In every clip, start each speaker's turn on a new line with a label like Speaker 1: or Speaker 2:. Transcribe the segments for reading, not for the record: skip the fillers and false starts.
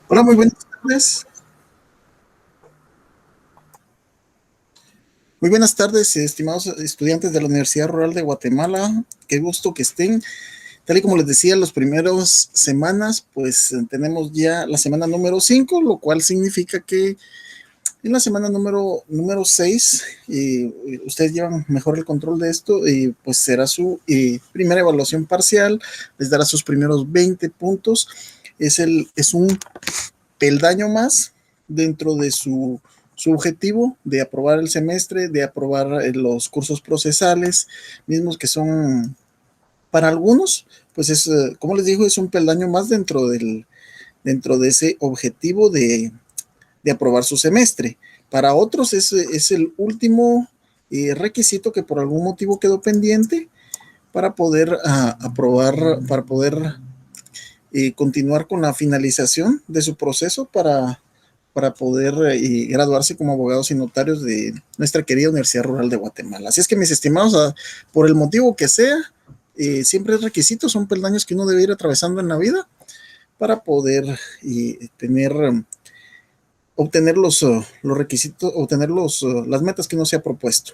Speaker 1: Hola, muy buenas tardes. Muy buenas tardes, estimados estudiantes de la Universidad Rural de Guatemala. Qué gusto que estén. Tal y como les decía, las primeras semanas, pues tenemos ya la semana número 5, lo cual significa que en la semana número 6, ustedes llevan mejor el control de esto, y pues será su primera evaluación parcial, les dará sus primeros 20 puntos. Es un peldaño más dentro de su objetivo de aprobar el semestre, de aprobar los cursos procesales, mismos que son para algunos, pues es, como les digo, es un peldaño más dentro de ese objetivo de aprobar su semestre. Para otros es el último requisito que por algún motivo quedó pendiente para poder aprobar, para poder continuar con la finalización de su proceso para poder graduarse como abogados y notarios de nuestra querida Universidad Rural de Guatemala. Así es que, mis estimados, por el motivo que sea, siempre es requisito, son peldaños que uno debe ir atravesando en la vida para poder tener, obtener los requisitos, obtener las metas que uno se ha propuesto.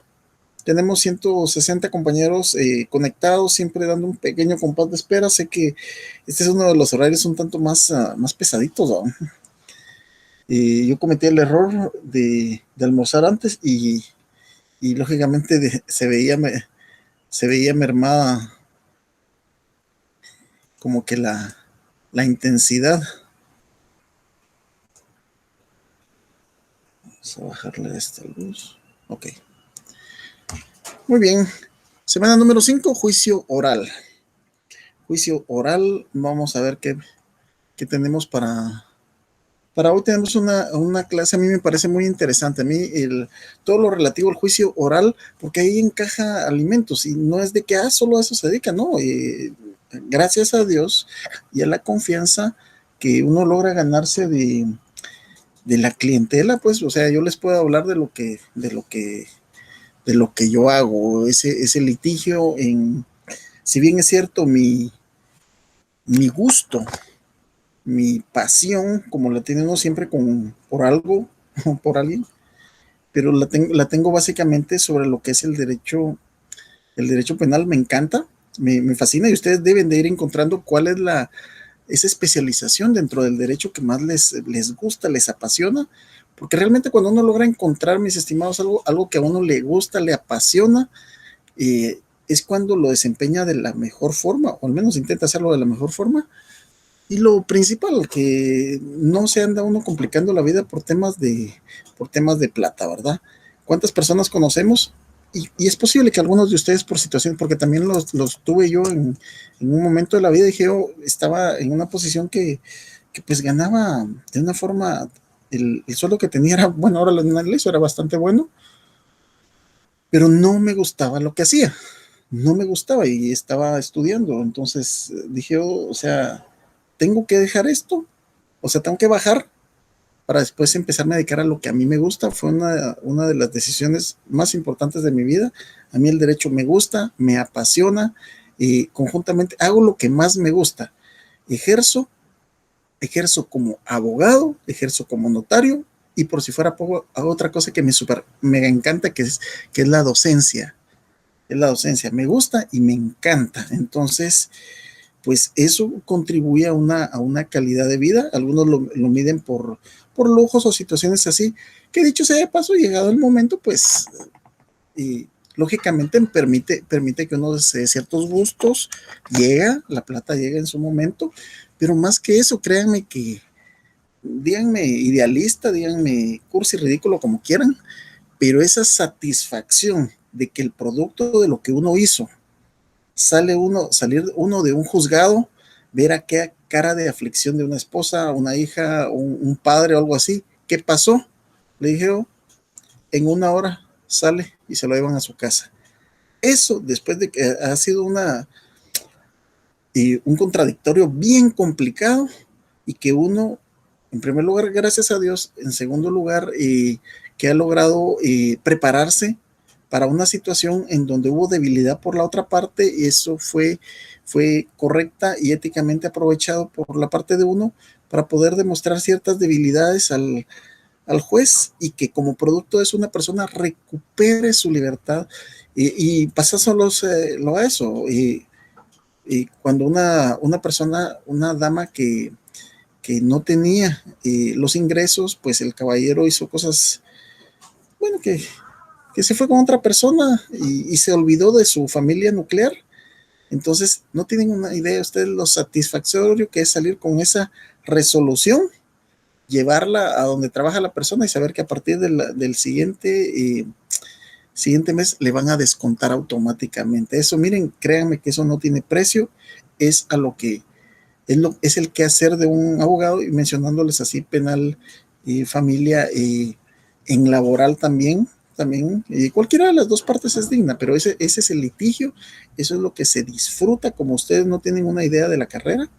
Speaker 1: Tenemos 160 compañeros conectados, siempre dando un pequeño compás de espera. Sé que este es uno de los horarios un tanto más pesaditos, ¿no? Yo cometí el error de almorzar antes y lógicamente se veía mermada como que la intensidad. Vamos a bajarle esta luz. Ok, muy bien. Semana número 5, juicio oral. Juicio oral, vamos a ver qué tenemos para hoy. Tenemos una clase, a mí me parece muy interesante, a mí todo lo relativo al juicio oral, porque ahí encaja alimentos y no es de que solo a eso se dedica, no, gracias a Dios y a la confianza que uno logra ganarse de la clientela, pues, o sea, yo les puedo hablar de lo que yo hago, ese litigio si bien es cierto, mi gusto, mi pasión, como la tiene uno siempre por algo, por alguien, pero la tengo básicamente sobre lo que es el derecho penal. Me encanta, me fascina, y ustedes deben de ir encontrando cuál es esa especialización dentro del derecho que más les gusta, les apasiona, porque realmente cuando uno logra encontrar, mis estimados, algo que a uno le gusta, le apasiona, es cuando lo desempeña de la mejor forma, o al menos intenta hacerlo de la mejor forma. Y lo principal, que no se anda uno complicando la vida por temas de plata, ¿verdad? ¿Cuántas personas conocemos? Y es posible que algunos de ustedes por situación, porque también los tuve yo en un momento de la vida, dije yo, estaba en una posición que pues ganaba de una forma, el sueldo que tenía era, bueno, ahora lo analizo, era bastante bueno, pero no me gustaba lo que hacía, no me gustaba y estaba estudiando, entonces dije yo, o sea, tengo que dejar esto, o sea, tengo que bajar para después empezarme a dedicar a lo que a mí me gusta. Fue una de las decisiones más importantes de mi vida. A mí el derecho me gusta, me apasiona y conjuntamente hago lo que más me gusta. Ejerzo, ejerzo como abogado, ejerzo como notario y por si fuera poco, hago otra cosa que me super mega encanta, que es la docencia. Es la docencia. Me gusta y me encanta. Entonces, pues eso contribuye a una calidad de vida. Algunos lo miden por lujos o situaciones así, que dicho sea de paso, llegado el momento, pues y, lógicamente permite que uno se dé ciertos gustos, la plata llega en su momento, pero más que eso, créanme que, díganme idealista, díganme cursi, ridículo, como quieran, pero esa satisfacción de que el producto de lo que uno hizo salir uno de un juzgado, ver aquella cara de aflicción de una esposa, una hija, un padre o algo así. ¿Qué pasó? Le dije, oh, en una hora sale y se lo llevan a su casa. Eso, después de que ha sido un contradictorio bien complicado y que uno, en primer lugar, gracias a Dios, en segundo lugar, que ha logrado prepararse para una situación en donde hubo debilidad por la otra parte, y eso fue correcta y éticamente aprovechado por la parte de uno para poder demostrar ciertas debilidades al juez, y que como producto de eso una persona recupere su libertad, y pasa solo lo a eso. Y cuando una persona, una dama que no tenía los ingresos, pues el caballero hizo cosas, bueno, que se fue con otra persona y se olvidó de su familia nuclear. Entonces, no tienen una idea ustedes lo satisfactorio que es salir con esa resolución, llevarla a donde trabaja la persona y saber que a partir del siguiente mes le van a descontar automáticamente. Eso, miren, créanme que eso no tiene precio, es a lo que es el quehacer de un abogado, y mencionándoles así penal y familia, en laboral también, cualquiera de las dos partes es digna, pero ese es el litigio, eso es lo que se disfruta. Como ustedes no tienen una idea de la carrera,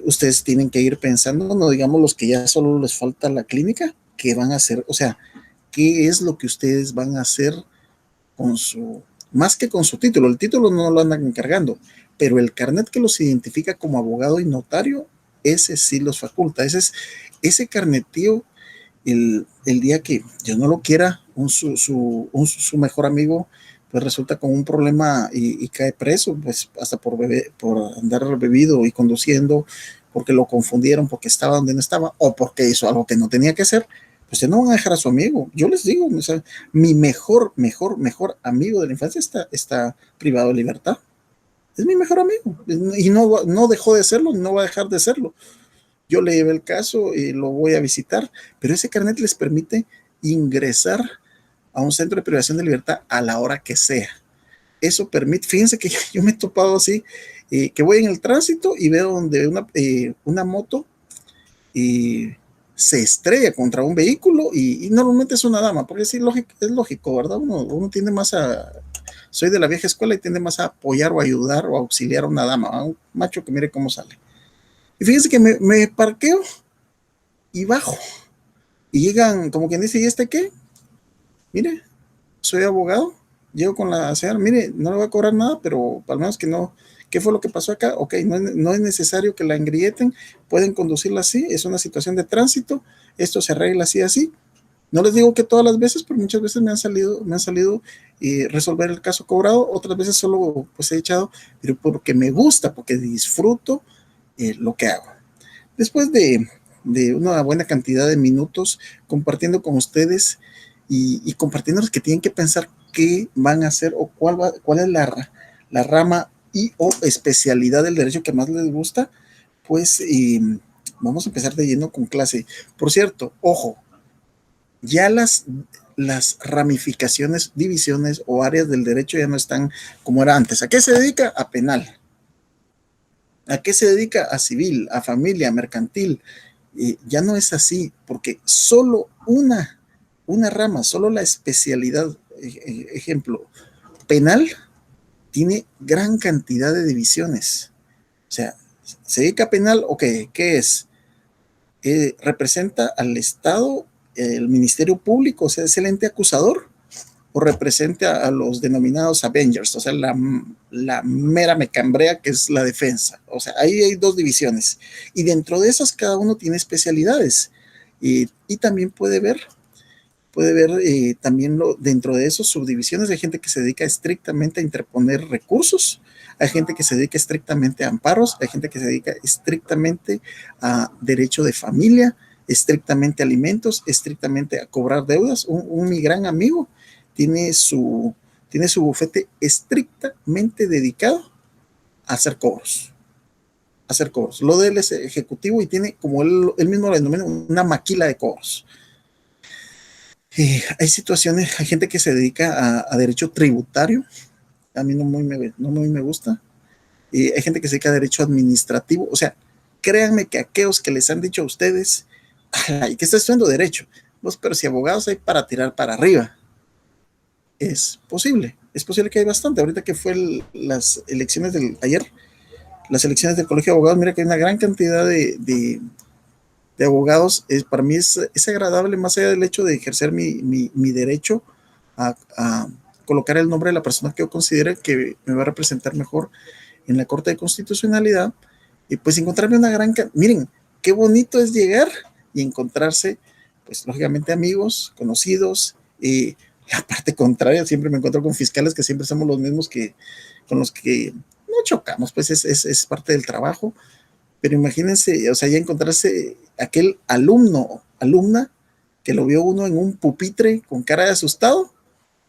Speaker 1: ustedes tienen que ir pensando, no digamos los que ya solo les falta la clínica, qué van a hacer, o sea, qué es lo que ustedes van a hacer con su, más que con su título. El título no lo andan encargando, pero el carnet que los identifica como abogado y notario, ese sí los faculta. Ese carnetío, el día que yo no lo quiera, su mejor amigo, pues resulta con un problema y cae preso, pues hasta por andar bebido y conduciendo, porque lo confundieron, porque estaba donde no estaba, o porque hizo algo que no tenía que hacer, pues ya no van a dejar a su amigo. Yo les digo, o sea, mi mejor amigo de la infancia está privado de libertad. Es mi mejor amigo y no dejó de serlo, no va a dejar de serlo. Yo le llevé el caso y lo voy a visitar, pero ese carnet les permite ingresar a un centro de privación de libertad a la hora que sea. Eso permite, fíjense que yo me he topado así, que voy en el tránsito y veo donde una moto y se estrella contra un vehículo, y normalmente es una dama, porque sí, es lógico, ¿verdad? Uno tiende más soy de la vieja escuela y tiende más a apoyar o ayudar o auxiliar a una dama, a un macho que mire cómo sale. Y fíjense que me parqueo y bajo, y llegan, como quien dice, ¿y este qué? Mire, soy abogado, llego con la señora, mire, no le voy a cobrar nada, pero al menos que no, ¿qué fue lo que pasó acá? Ok, no es necesario que la engrieten, pueden conducirla así, es una situación de tránsito, esto se arregla así, así. No les digo que todas las veces, pero muchas veces me han salido resolver el caso cobrado, otras veces solo pues he echado, pero porque me gusta, porque disfruto lo que hago. Después de una buena cantidad de minutos compartiendo con ustedes y compartiéndoles que tienen que pensar qué van a hacer o cuál es la rama y o especialidad del derecho que más les gusta, pues vamos a empezar de lleno con clase. Por cierto, ojo, ya las ramificaciones, divisiones o áreas del derecho ya no están como era antes. ¿A qué se dedica? A penal. ¿A qué se dedica? A civil, a familia, a mercantil. Ya no es así, porque solo una rama, solo la especialidad, ejemplo, penal, tiene gran cantidad de divisiones. O sea, se dedica a penal, ok, ¿qué es? Representa al Estado, el Ministerio Público, o sea, es el ente acusador, o representa a los denominados Avengers, o sea, la mera mecambrea que es la defensa. O sea, ahí hay dos divisiones. Y dentro de esas cada uno tiene especialidades. Y también puede ver también dentro de esos subdivisiones hay gente que se dedica estrictamente a interponer recursos, hay gente que se dedica estrictamente a amparos, hay gente que se dedica estrictamente a derecho de familia, estrictamente a alimentos, estrictamente a cobrar deudas. Mi gran amigo tiene su, tiene su bufete estrictamente dedicado a hacer cobros. Lo de él es ejecutivo y tiene, como él mismo lo denomina, una maquila de cobros. Hay situaciones, hay gente que se dedica a derecho tributario, a mí no muy me gusta. Hay gente que se dedica a derecho administrativo, o sea, créanme que aquellos que les han dicho a ustedes, ay, que está estudiando derecho, pues, pero si abogados hay para tirar para arriba, es posible que hay bastante. Ahorita que fue las elecciones ayer, las elecciones del Colegio de Abogados, mira que hay una gran cantidad de abogados. Para mí es agradable, más allá del hecho de ejercer mi derecho, a colocar el nombre de la persona que yo considere que me va a representar mejor en la Corte de Constitucionalidad y pues encontrarme una gran... Miren, qué bonito es llegar y encontrarse, pues lógicamente amigos, conocidos, y la parte contraria, siempre me encuentro con fiscales que siempre somos los mismos que con los que no chocamos, pues es parte del trabajo, pero imagínense, o sea, ya encontrarse aquel alumno, alumna, que lo vio uno en un pupitre con cara de asustado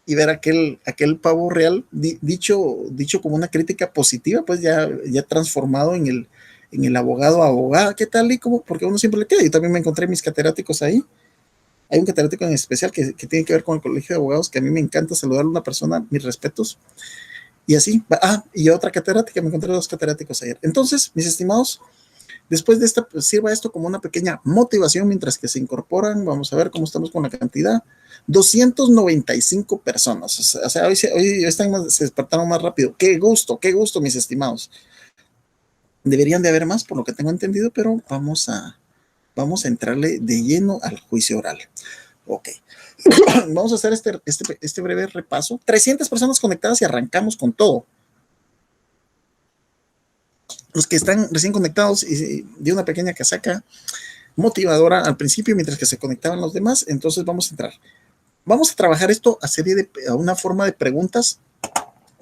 Speaker 1: y ver aquel pavo real dicho como una crítica positiva, pues ya transformado en el abogado abogada, ¿qué tal? Y cómo, porque a uno siempre le queda. Yo también me encontré mis catedráticos ahí. Hay un catedrático en especial que tiene que ver con el colegio de abogados, que a mí me encanta saludar a una persona, mis respetos. Y así, y otra catedrática, me encontré dos catedráticos ayer. Entonces, mis estimados, después de esta, pues, sirva esto como una pequeña motivación mientras que se incorporan. Vamos a ver cómo estamos con la cantidad. 295 personas. O sea, hoy se despertaron más rápido. Qué gusto, mis estimados. Deberían de haber más, por lo que tengo entendido, pero vamos a entrarle de lleno al juicio oral. Ok. Vamos a hacer este breve repaso. 300 personas conectadas y arrancamos con todo. Los que están recién conectados y de una pequeña casaca motivadora al principio mientras que se conectaban los demás, entonces vamos a entrar. Vamos a trabajar esto a una forma de preguntas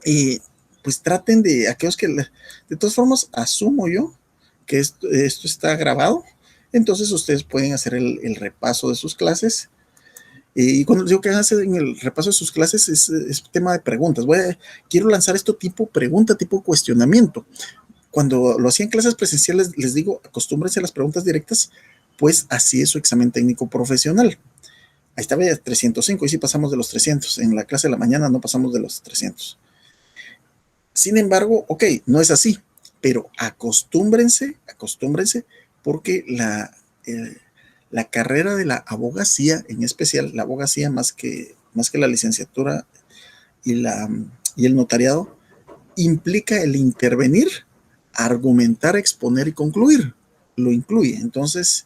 Speaker 1: y pues traten de aquellos que de todas formas asumo yo que esto está grabado, entonces ustedes pueden hacer el repaso de sus clases. Y cuando digo que hacen el repaso de sus clases es tema de preguntas. Quiero lanzar esto tipo pregunta, tipo cuestionamiento. Cuando lo hacía en clases presenciales, les digo, acostúmbrense a las preguntas directas, pues así es su examen técnico profesional. Ahí estaba ya 305 y sí pasamos de los 300. En la clase de la mañana no pasamos de los 300. Sin embargo, ok, no es así, pero acostúmbrense, porque la carrera de la abogacía, en especial la abogacía más que la licenciatura y el notariado, implica el intervenir, argumentar, exponer y concluir. Lo incluye. Entonces,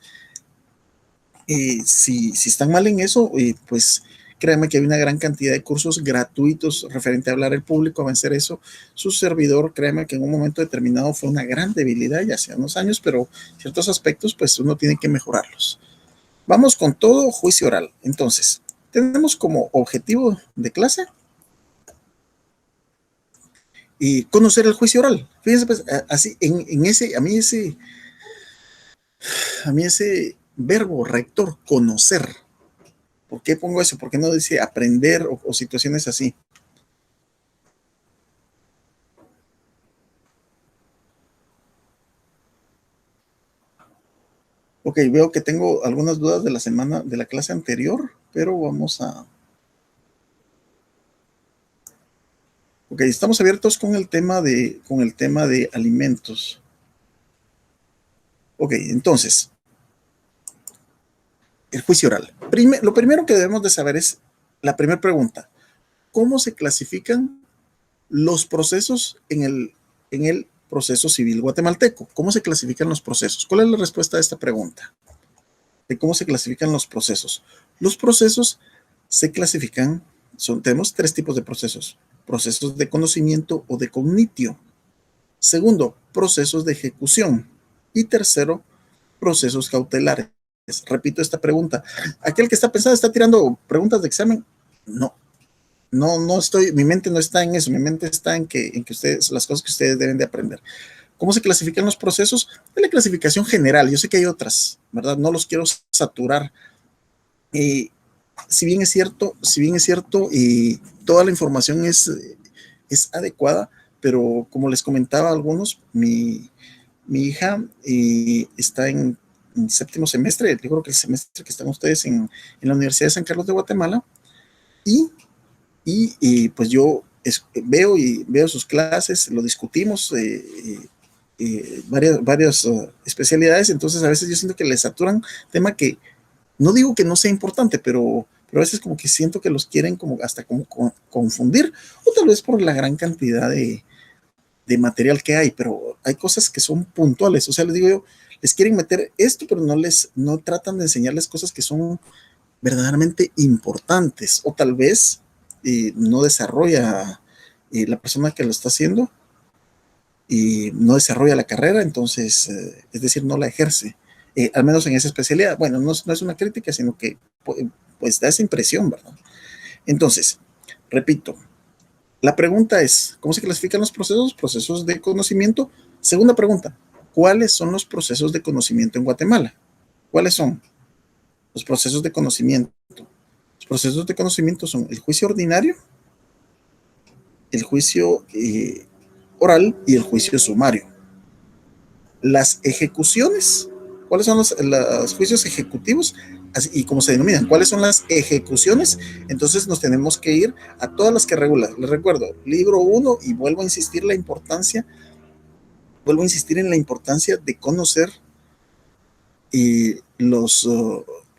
Speaker 1: si están mal en eso, pues créanme que hay una gran cantidad de cursos gratuitos referente a hablar al público, a vencer eso. Su servidor, créanme que en un momento determinado fue una gran debilidad ya hace unos años, pero ciertos aspectos pues uno tiene que mejorarlos. Vamos con todo juicio oral. Entonces, tenemos como objetivo de clase y conocer el juicio oral. Fíjense, pues, así, a mí ese verbo rector, conocer. ¿Por qué pongo eso? ¿Por qué no dice aprender o situaciones así? Ok, veo que tengo algunas dudas de la semana, de la clase anterior, pero vamos a... Ok, estamos abiertos con el tema de alimentos. Ok, entonces, el juicio oral. Lo primero que debemos de saber es la primera pregunta. ¿Cómo se clasifican los procesos en el proceso civil guatemalteco? ¿Cómo se clasifican los procesos? ¿Cuál es la respuesta a esta pregunta? De cómo se clasifican los procesos. Los procesos se clasifican, tenemos tres tipos de procesos. Procesos de conocimiento o de cognitio. Segundo, procesos de ejecución. Y tercero, procesos cautelares. Repito esta pregunta. Aquel que está pensando, está tirando preguntas de examen. No estoy, mi mente no está en eso, mi mente está en que ustedes, las cosas que ustedes deben de aprender. ¿Cómo se clasifican los procesos? De la clasificación general. Yo sé que hay otras, ¿verdad? No los quiero saturar. Si bien es cierto, toda la información es adecuada, pero como les comentaba a algunos, mi hija está en séptimo semestre, yo creo que el semestre que están ustedes en la Universidad de San Carlos de Guatemala, pues yo veo sus clases, lo discutimos, varias especialidades, entonces a veces yo siento que les saturan tema que no digo que no sea importante, pero a veces como que siento que los quieren como hasta como confundir, o tal vez por la gran cantidad de material que hay, pero hay cosas que son puntuales, o sea, les digo yo, les quieren meter esto, pero no tratan de enseñarles cosas que son verdaderamente importantes, o tal vez no desarrolla la persona que lo está haciendo y no desarrolla la carrera, entonces, es decir, no la ejerce, al menos en esa especialidad. Bueno, no es una crítica, sino que pues da esa impresión, ¿verdad? Entonces, repito, la pregunta es, ¿cómo se clasifican los procesos? Procesos de conocimiento. Segunda pregunta, ¿cuáles son los procesos de conocimiento en Guatemala? ¿Cuáles son los procesos de conocimiento? Los procesos de conocimiento son el juicio ordinario, el juicio oral y el juicio sumario. Las ejecuciones, ¿cuáles son los juicios ejecutivos? Así, y cómo se denominan, ¿cuáles son las ejecuciones? Entonces nos tenemos que ir a todas las que regulan. Les recuerdo, libro 1, y vuelvo a insistir en la importancia de conocer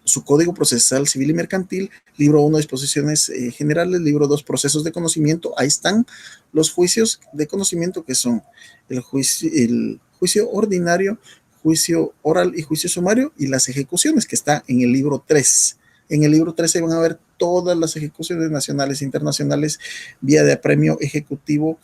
Speaker 1: su Código Procesal Civil y Mercantil, libro 1, disposiciones generales, libro 2, procesos de conocimiento. Ahí están los juicios de conocimiento, que son el juicio ordinario, juicio oral y juicio sumario, y las ejecuciones, que está en el libro 3. En el libro 13 van a ver todas las ejecuciones nacionales e internacionales, vía de apremio ejecutivo.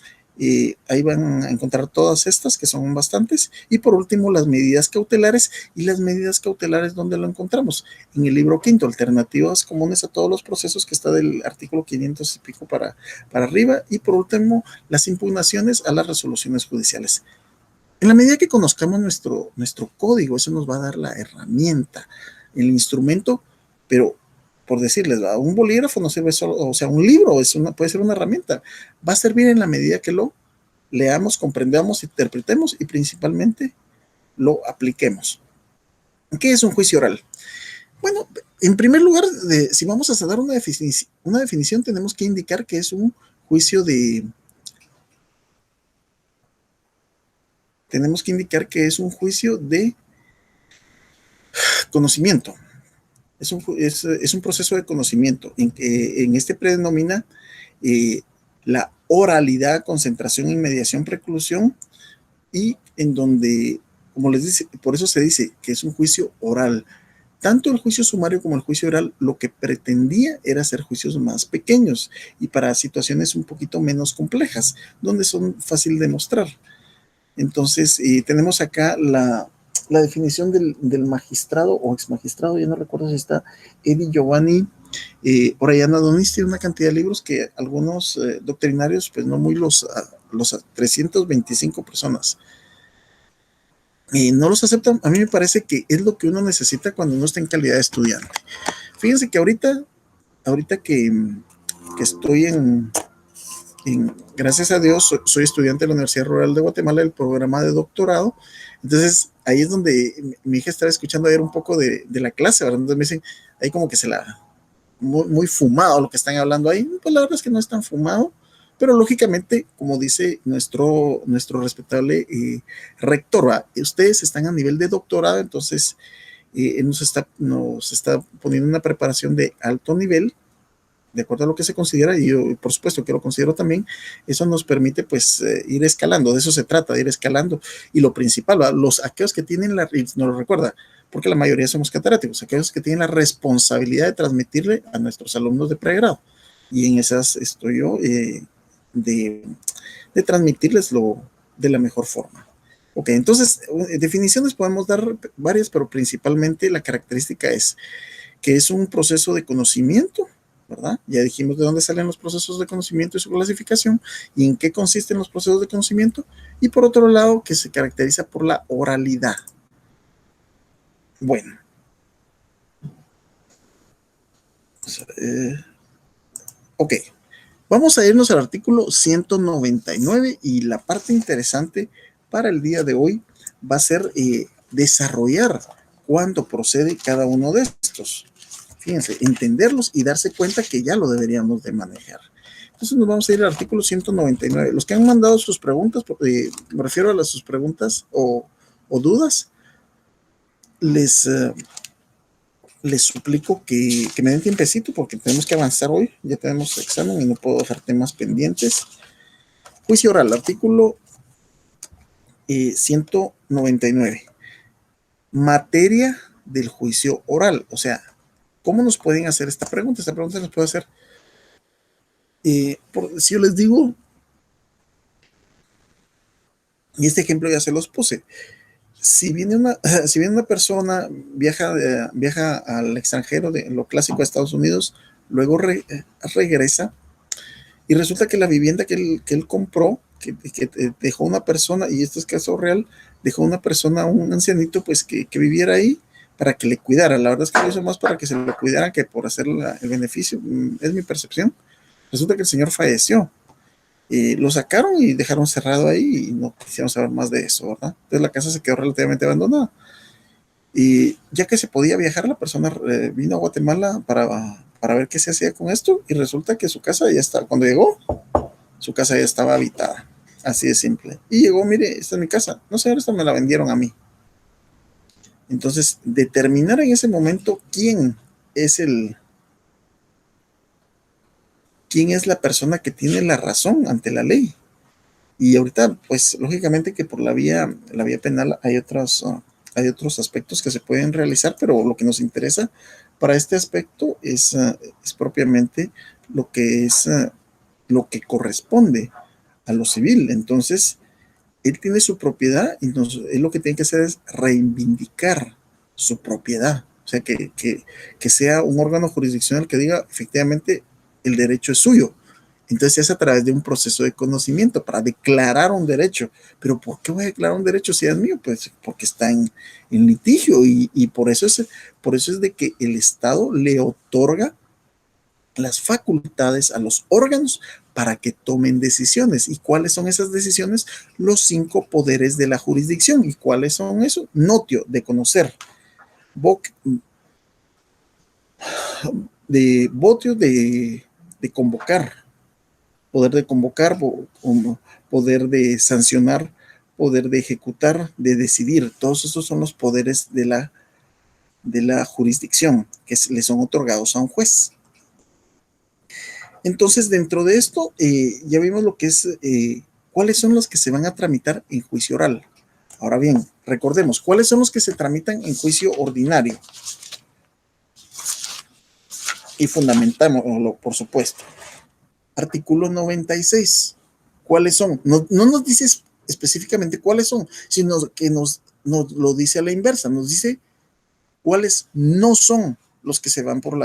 Speaker 1: Ahí van a encontrar todas estas, que son bastantes. Y por último, las medidas cautelares. Y las medidas cautelares, ¿dónde lo encontramos? En el libro 5, alternativas comunes a todos los procesos, que está del artículo 500 y pico para arriba. Y por último, las impugnaciones a las resoluciones judiciales. En la medida que conozcamos nuestro código, eso nos va a dar la herramienta, el instrumento, pero por decirles, un bolígrafo no sirve solo, o sea, un libro puede ser una herramienta. Va a servir en la medida que lo leamos, comprendamos, interpretemos y principalmente lo apliquemos. ¿Qué es un juicio oral? Bueno, en primer lugar, si vamos a dar una definición, tenemos que indicar que es un juicio de... Tenemos que indicar que es un juicio de conocimiento. Es un proceso de conocimiento en este predomina la oralidad, concentración, inmediación, preclusión, y en donde, como les dice, por eso se dice que es un juicio oral. Tanto el juicio sumario como el juicio oral lo que pretendía era hacer juicios más pequeños y para situaciones un poquito menos complejas, donde son fácil de mostrar. Entonces, tenemos acá la definición del magistrado o exmagistrado, ya no recuerdo si está Eddie Giovanni Orellana Donis. Tiene una cantidad de libros que algunos doctrinarios, pues no muy los 325 personas, no los aceptan. A mí me parece que es lo que uno necesita cuando uno está en calidad de estudiante. Fíjense que ahorita que estoy gracias a Dios, soy estudiante de la Universidad Rural de Guatemala, del programa de doctorado. Entonces, ahí es donde mi hija estaba escuchando ayer un poco de la clase, ¿verdad? Entonces me dicen, ahí como que muy fumado lo que están hablando ahí. Pues la verdad es que no es tan fumado, pero lógicamente, como dice nuestro respetable rector, ¿va? Ustedes están a nivel de doctorado, entonces nos está poniendo una preparación de alto nivel, de acuerdo a lo que se considera, y yo por supuesto que lo considero también. Eso nos permite pues ir escalando, de eso se trata, de ir escalando. Y lo principal, aquellos que tienen no lo recuerda, porque la mayoría somos catedráticos, aquellos que tienen la responsabilidad de transmitirle a nuestros alumnos de pregrado, y en esas estoy yo, de transmitirles de la mejor forma. Ok, entonces definiciones podemos dar varias, pero principalmente la característica es que es un proceso de conocimiento, ¿verdad? Ya dijimos de dónde salen los procesos de conocimiento y su clasificación, y en qué consisten los procesos de conocimiento, y por otro lado, que se caracteriza por la oralidad. Bueno, ok, vamos a irnos al artículo 199, y la parte interesante para el día de hoy va a ser desarrollar cuándo procede cada uno de estos. Fíjense, entenderlos y darse cuenta que ya lo deberíamos de manejar. Entonces nos vamos a ir al artículo 199. Los que han mandado sus preguntas, me refiero a sus preguntas o dudas, les suplico que me den tiempecito, porque tenemos que avanzar hoy. Ya tenemos examen y no puedo dejar temas pendientes. Juicio oral, artículo 199. Materia del juicio oral. O sea, ¿cómo nos pueden hacer esta pregunta? Esta pregunta nos puede hacer: Si yo les digo, y este ejemplo ya se los puse, si viene una persona, viaja al extranjero, de lo clásico a Estados Unidos, luego regresa y resulta que la vivienda que él compró, que dejó una persona, y esto es caso real, dejó una persona, un ancianito, pues que viviera ahí para que le cuidara. La verdad es que lo hizo más para que se lo cuidara que por hacer el beneficio, es mi percepción. Resulta que el señor falleció. Lo sacaron y dejaron cerrado ahí y no quisieron saber más de eso, ¿verdad? Entonces la casa se quedó relativamente abandonada. Y ya que se podía viajar, la persona vino a Guatemala para ver qué se hacía con esto y resulta que su casa ya está, cuando llegó, su casa ya estaba habitada. Así de simple. Y llegó, mire, esta es mi casa. No sé, esta me la vendieron a mí. Entonces, determinar en ese momento es el, quién es la persona que tiene la razón ante la ley. Y ahorita, pues, lógicamente que por la vía penal hay otros aspectos que se pueden realizar, pero lo que nos interesa para este aspecto es propiamente lo que lo que corresponde a lo civil. Entonces, él tiene su propiedad y él lo que tiene que hacer es reivindicar su propiedad. O sea, que sea un órgano jurisdiccional que diga efectivamente el derecho es suyo. Entonces es a través de un proceso de conocimiento para declarar un derecho. Pero ¿por qué voy a declarar un derecho si es mío? Pues porque está en litigio y por eso es de que el Estado le otorga las facultades a los órganos para que tomen decisiones. ¿Y cuáles son esas decisiones? Los 5 poderes de la jurisdicción. ¿Y cuáles son eso? Notio, de conocer. Voc, de votio, de convocar. Poder de convocar, poder de sancionar, poder de ejecutar, de decidir. Todos esos son los poderes de la jurisdicción que le son otorgados a un juez. Entonces, dentro de esto, ya vimos lo que es, cuáles son los que se van a tramitar en juicio oral. Ahora bien, recordemos, ¿cuáles son los que se tramitan en juicio ordinario? Y fundamentémoslo, por supuesto. Artículo 96. ¿Cuáles son? No nos dice específicamente cuáles son, sino que nos lo dice a la inversa, nos dice cuáles no son los que se van por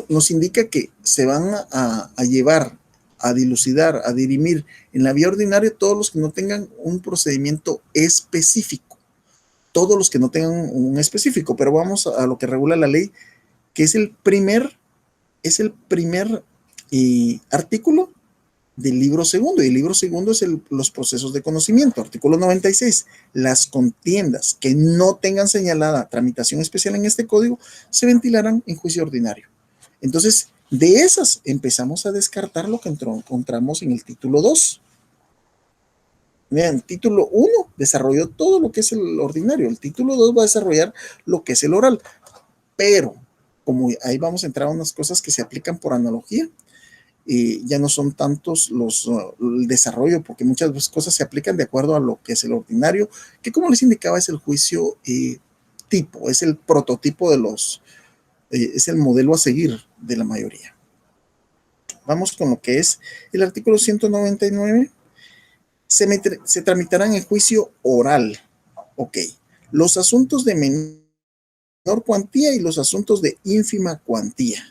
Speaker 1: nos indica que se van a llevar, a dilucidar, a dirimir en la vía ordinaria todos los que no tengan un procedimiento específico, todos los que no tengan un específico, pero vamos a lo que regula la ley, que es el primer artículo del libro segundo, y el libro segundo es los procesos de conocimiento. Artículo 96. Las contiendas que no tengan señalada tramitación especial en este código se ventilarán en juicio ordinario. Entonces, de esas empezamos a descartar lo que encontramos en el título 2. Vean, el título 1 desarrolló todo lo que es el ordinario, el título 2 va a desarrollar lo que es el oral, pero como ahí vamos a entrar a unas cosas que se aplican por analogía, ya no son tantos el desarrollo, porque muchas cosas se aplican de acuerdo a lo que es el ordinario, que como les indicaba es el juicio tipo, es el prototipo es el modelo a seguir de la mayoría. Vamos con lo que es el artículo 199. Se tramitarán en juicio oral. Ok. Los asuntos de menor cuantía y los asuntos de ínfima cuantía.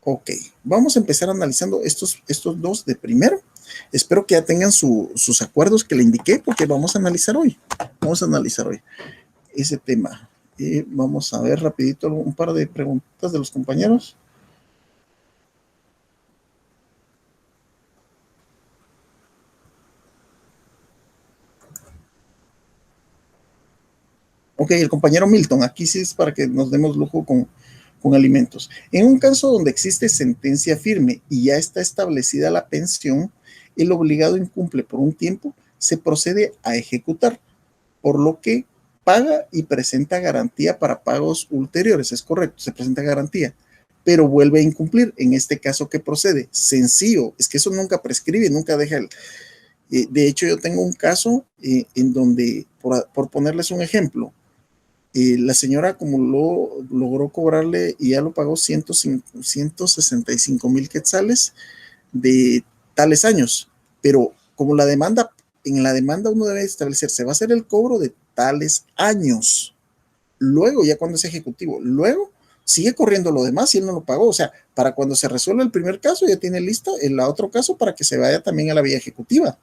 Speaker 1: Ok, vamos a empezar analizando estos dos de primero. Espero que ya tengan sus acuerdos que le indiqué porque vamos a analizar hoy. Vamos a analizar hoy ese tema. Vamos a ver rapidito un par de preguntas de los compañeros. Ok, el compañero Milton, aquí sí es para que nos demos lujo con alimentos. En un caso donde existe sentencia firme y ya está establecida la pensión, el obligado incumple por un tiempo, se procede a ejecutar, por lo que paga y presenta garantía para pagos ulteriores. Es correcto, se presenta garantía, pero vuelve a incumplir. En este caso, ¿qué procede? Sencillo, es que eso nunca prescribe, nunca deja el... de hecho, yo tengo un caso en donde, por ponerles un ejemplo, La señora acumuló, logró cobrarle y ya lo pagó 165,000 quetzales de tales años, pero como la demanda, en la demanda uno debe establecer, se va a hacer el cobro de tales años, luego ya cuando es ejecutivo, luego sigue corriendo lo demás y él no lo pagó, o sea, para cuando se resuelva el primer caso ya tiene listo el otro caso para que se vaya también a la vía ejecutiva.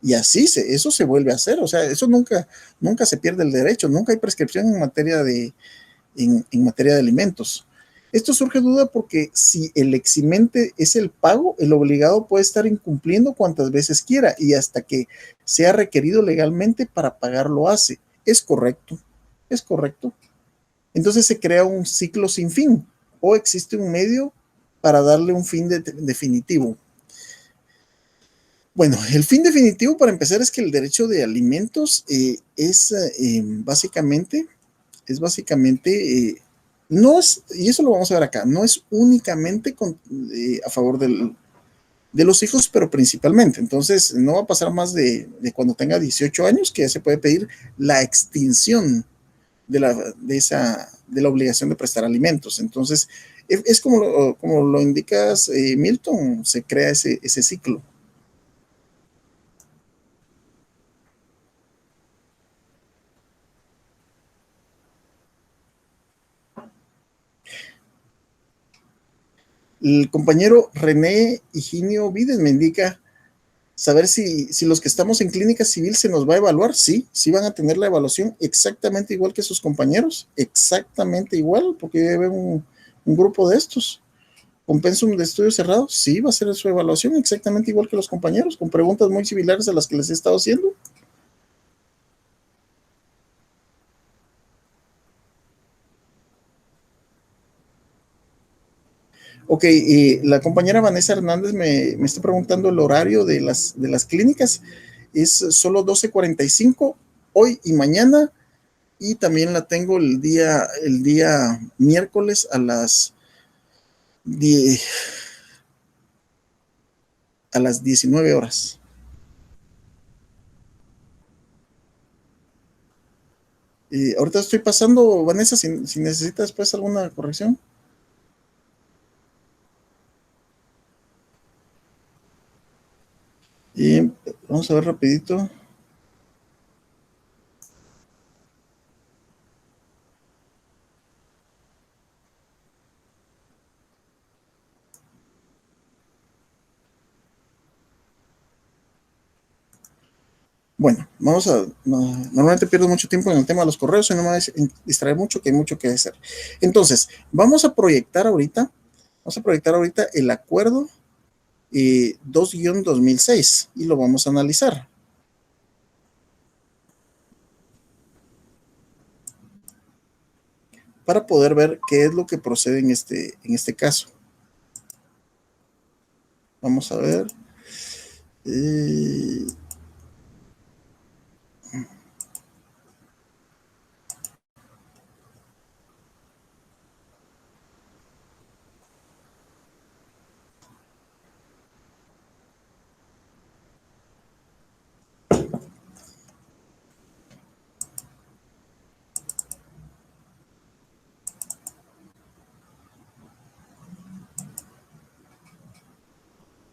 Speaker 1: Y así eso se vuelve a hacer, o sea, eso nunca se pierde el derecho, nunca hay prescripción en materia de alimentos. Esto surge duda porque si el eximente es el pago, el obligado puede estar incumpliendo cuantas veces quiera y hasta que sea requerido legalmente para pagar lo hace. Es correcto, es correcto. Entonces se crea un ciclo sin fin o existe un medio para darle un fin definitivo. Bueno, el fin definitivo para empezar es que el derecho de alimentos básicamente es básicamente, no es, y eso lo vamos a ver acá, no es únicamente a favor de los hijos, pero principalmente. Entonces, no va a pasar más de cuando tenga 18 años, que ya se puede pedir la extinción de la obligación de prestar alimentos. Entonces, es como lo indicas, Milton, se crea ese ciclo. El compañero René Higinio Vides me indica saber si los que estamos en clínica civil se nos va a evaluar. Sí, sí van a tener la evaluación exactamente igual que sus compañeros, exactamente igual, porque debe un grupo de estos. Con pensum de estudio cerrado, sí va a ser su evaluación exactamente igual que los compañeros, con preguntas muy similares a las que les he estado haciendo. Ok, la compañera Vanessa Hernández me está preguntando el horario de las clínicas. Es solo 12:45 hoy y mañana. Y también la tengo el día miércoles die- a las 19 horas. Ahorita estoy pasando, Vanessa, si necesitas después alguna corrección. Y vamos a ver rapidito. Bueno, normalmente pierdo mucho tiempo en el tema de los correos y no me voy a distraer mucho, que hay mucho que hacer. Entonces, vamos a proyectar ahorita el acuerdo 2-2006 y lo vamos a analizar para poder ver qué es lo que procede en este caso. Vamos a ver. Eh,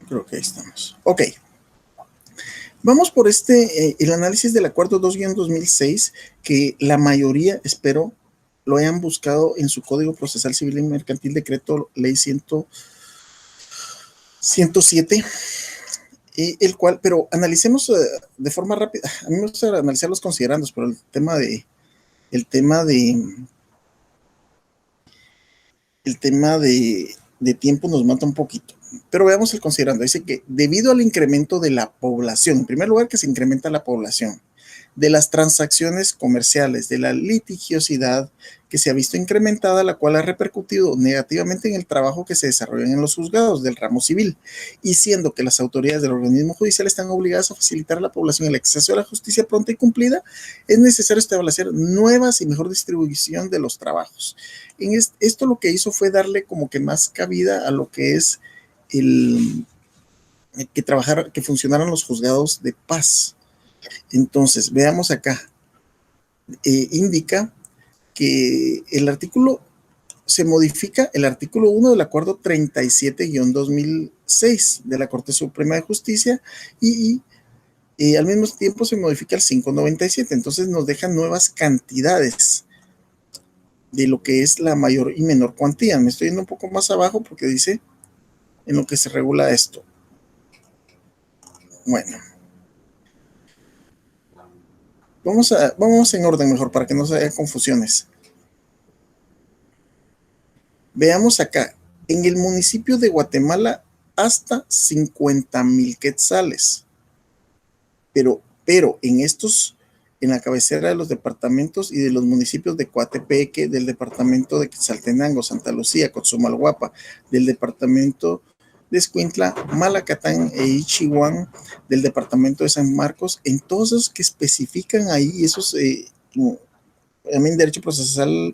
Speaker 1: Creo que ahí estamos. Ok, vamos por el análisis del acuerdo 2-2006, que la mayoría, espero, lo hayan buscado en su Código Procesal Civil y Mercantil, decreto ley 107, el cual, pero analicemos de forma rápida. A mí me gusta analizar los considerandos, pero el tema de, el tema de tiempo nos mata un poquito. Pero veamos el considerando. Dice que debido al incremento de la población, en primer lugar que se incrementa la población, de las transacciones comerciales, de la litigiosidad que se ha visto incrementada, la cual ha repercutido negativamente en el trabajo que se desarrolla en los juzgados del ramo civil, y siendo que las autoridades del organismo judicial están obligadas a facilitar a la población el acceso a la justicia pronta y cumplida, es necesario establecer nuevas y mejor distribución de los trabajos. Esto lo que hizo fue darle como que más cabida a lo que es el que funcionaran los juzgados de paz. Entonces, veamos acá, indica que el artículo se modifica el artículo 1 del acuerdo 37-2006 de la Corte Suprema de Justicia y al mismo tiempo se modifica el 597. Entonces nos dejan nuevas cantidades de lo que es la mayor y menor cuantía. Me estoy yendo un poco más abajo porque dice en lo que se regula esto. Bueno, vamos en orden mejor para que no se haya confusiones. Veamos acá, en el municipio de Guatemala hasta 50,000 quetzales, pero en la cabecera de los departamentos y de los municipios de Coatepeque, del departamento de Quetzaltenango, Santa Lucía, Cotzumalguapa, del departamento de Escuintla, Malacatán e Ichihuán, del departamento de San Marcos, en todos esos que especifican ahí, esos también derecho procesal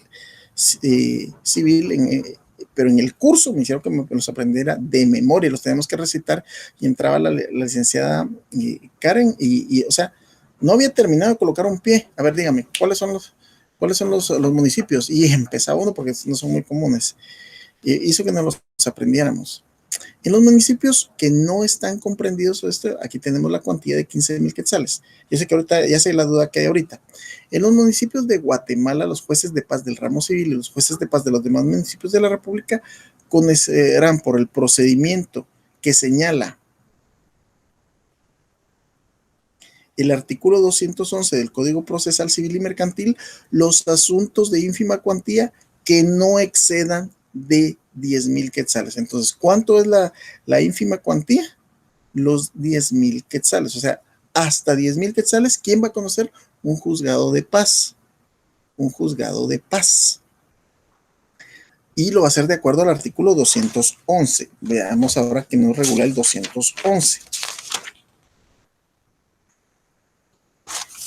Speaker 1: civil, pero en el curso me hicieron que me los aprendiera de memoria, los tenemos que recitar, y entraba la licenciada Karen, o sea, no había terminado de colocar un pie. A ver, dígame, ¿cuáles son los municipios? Y empezaba uno porque no son muy comunes. Hizo que no los aprendiéramos. En los municipios que no están comprendidos esto, aquí tenemos la cuantía de 15,000 quetzales. Yo sé que ahorita, ya sé la duda que hay ahorita. En los municipios de Guatemala, los jueces de paz del ramo civil y los jueces de paz de los demás municipios de la República conocerán por el procedimiento que señala el artículo 211 del Código Procesal Civil y Mercantil los asuntos de ínfima cuantía que no excedan de 10,000 quetzales. Entonces, ¿cuánto es la ínfima cuantía? Los 10,000 quetzales. O sea, hasta 10,000 quetzales, ¿quién va a conocer? Un juzgado de paz. Un juzgado de paz. Y lo va a hacer de acuerdo al artículo 211. Veamos ahora que nos regula el 211.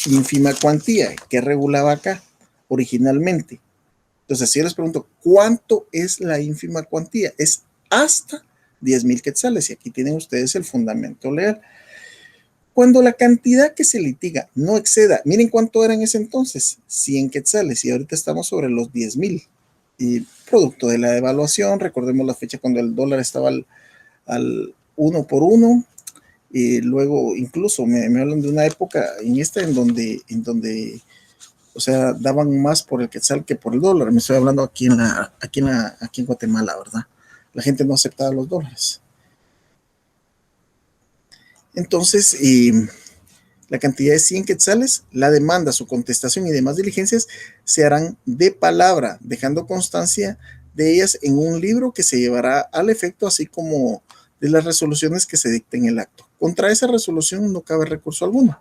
Speaker 1: Ínfima cuantía, ¿qué regulaba acá originalmente? Entonces, si yo les pregunto, ¿cuánto es la ínfima cuantía? Es hasta 10,000 quetzales, y aquí tienen ustedes el fundamento legal. Cuando la cantidad que se litiga no exceda, miren cuánto era en ese entonces, 100 quetzales, y ahorita estamos sobre los 10,000. Y producto de la devaluación, recordemos la fecha cuando el dólar estaba al 1 por 1, y luego incluso me hablan de una época en donde o sea, daban más por el quetzal que por el dólar. Me estoy hablando aquí en Guatemala, ¿verdad? La gente no aceptaba los dólares. Entonces, la cantidad de 100 quetzales, la demanda, su contestación y demás diligencias se harán de palabra, dejando constancia de ellas en un libro que se llevará al efecto, así como de las resoluciones que se dicten en el acto. Contra esa resolución no cabe recurso alguno.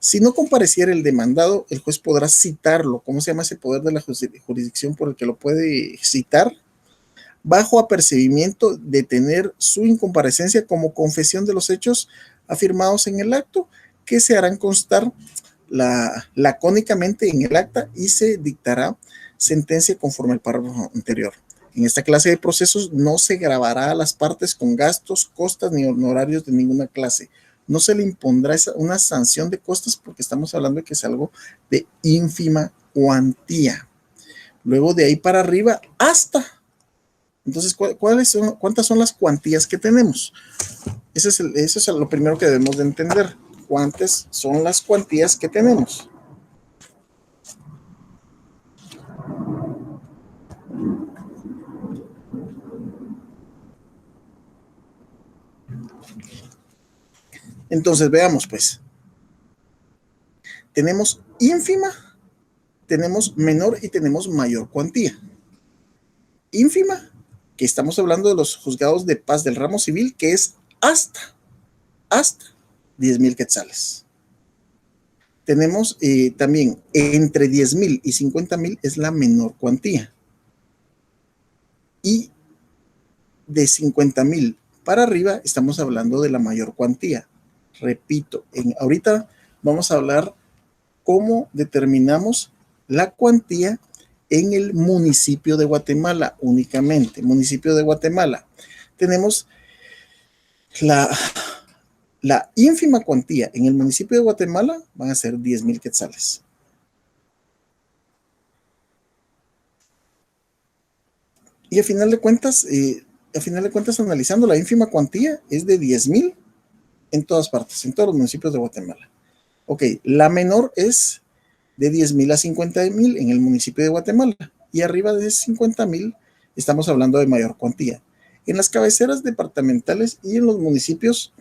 Speaker 1: Si no compareciera el demandado, el juez podrá citarlo. ¿Cómo se llama ese poder de la jurisdicción por el que lo puede citar? Bajo apercibimiento de tener su incomparecencia como confesión de los hechos afirmados en el acto, que se harán constar lacónicamente en el acta, y se dictará sentencia conforme al párrafo anterior. En esta clase de procesos no se gravará a las partes con gastos, costas ni honorarios de ninguna clase. No se le impondrá una sanción de costas porque estamos hablando de que es algo de ínfima cuantía. Luego de ahí para arriba hasta. Entonces, ¿cuántas son las cuantías que tenemos? Eso es lo primero que debemos de entender. ¿Cuántas son las cuantías que tenemos? Entonces, veamos pues. Tenemos ínfima, tenemos menor y tenemos mayor cuantía. Ínfima, que estamos hablando de los juzgados de paz del ramo civil, que es hasta 10,000 quetzales. Tenemos también entre 10,000 y 50,000 es la menor cuantía. Y de 50,000 para arriba estamos hablando de la mayor cuantía. Repito, ahorita vamos a hablar cómo determinamos la cuantía en el municipio de Guatemala únicamente. Municipio de Guatemala. Tenemos la ínfima cuantía en el municipio de Guatemala van a ser 10,000 quetzales. Y a final de cuentas, analizando la ínfima cuantía, es de 10,000 en todas partes, en todos los municipios de Guatemala. Ok, la menor es de 10,000 a 50,000 en el municipio de Guatemala. Y arriba de 50,000 estamos hablando de mayor cuantía. En las cabeceras departamentales y en los municipios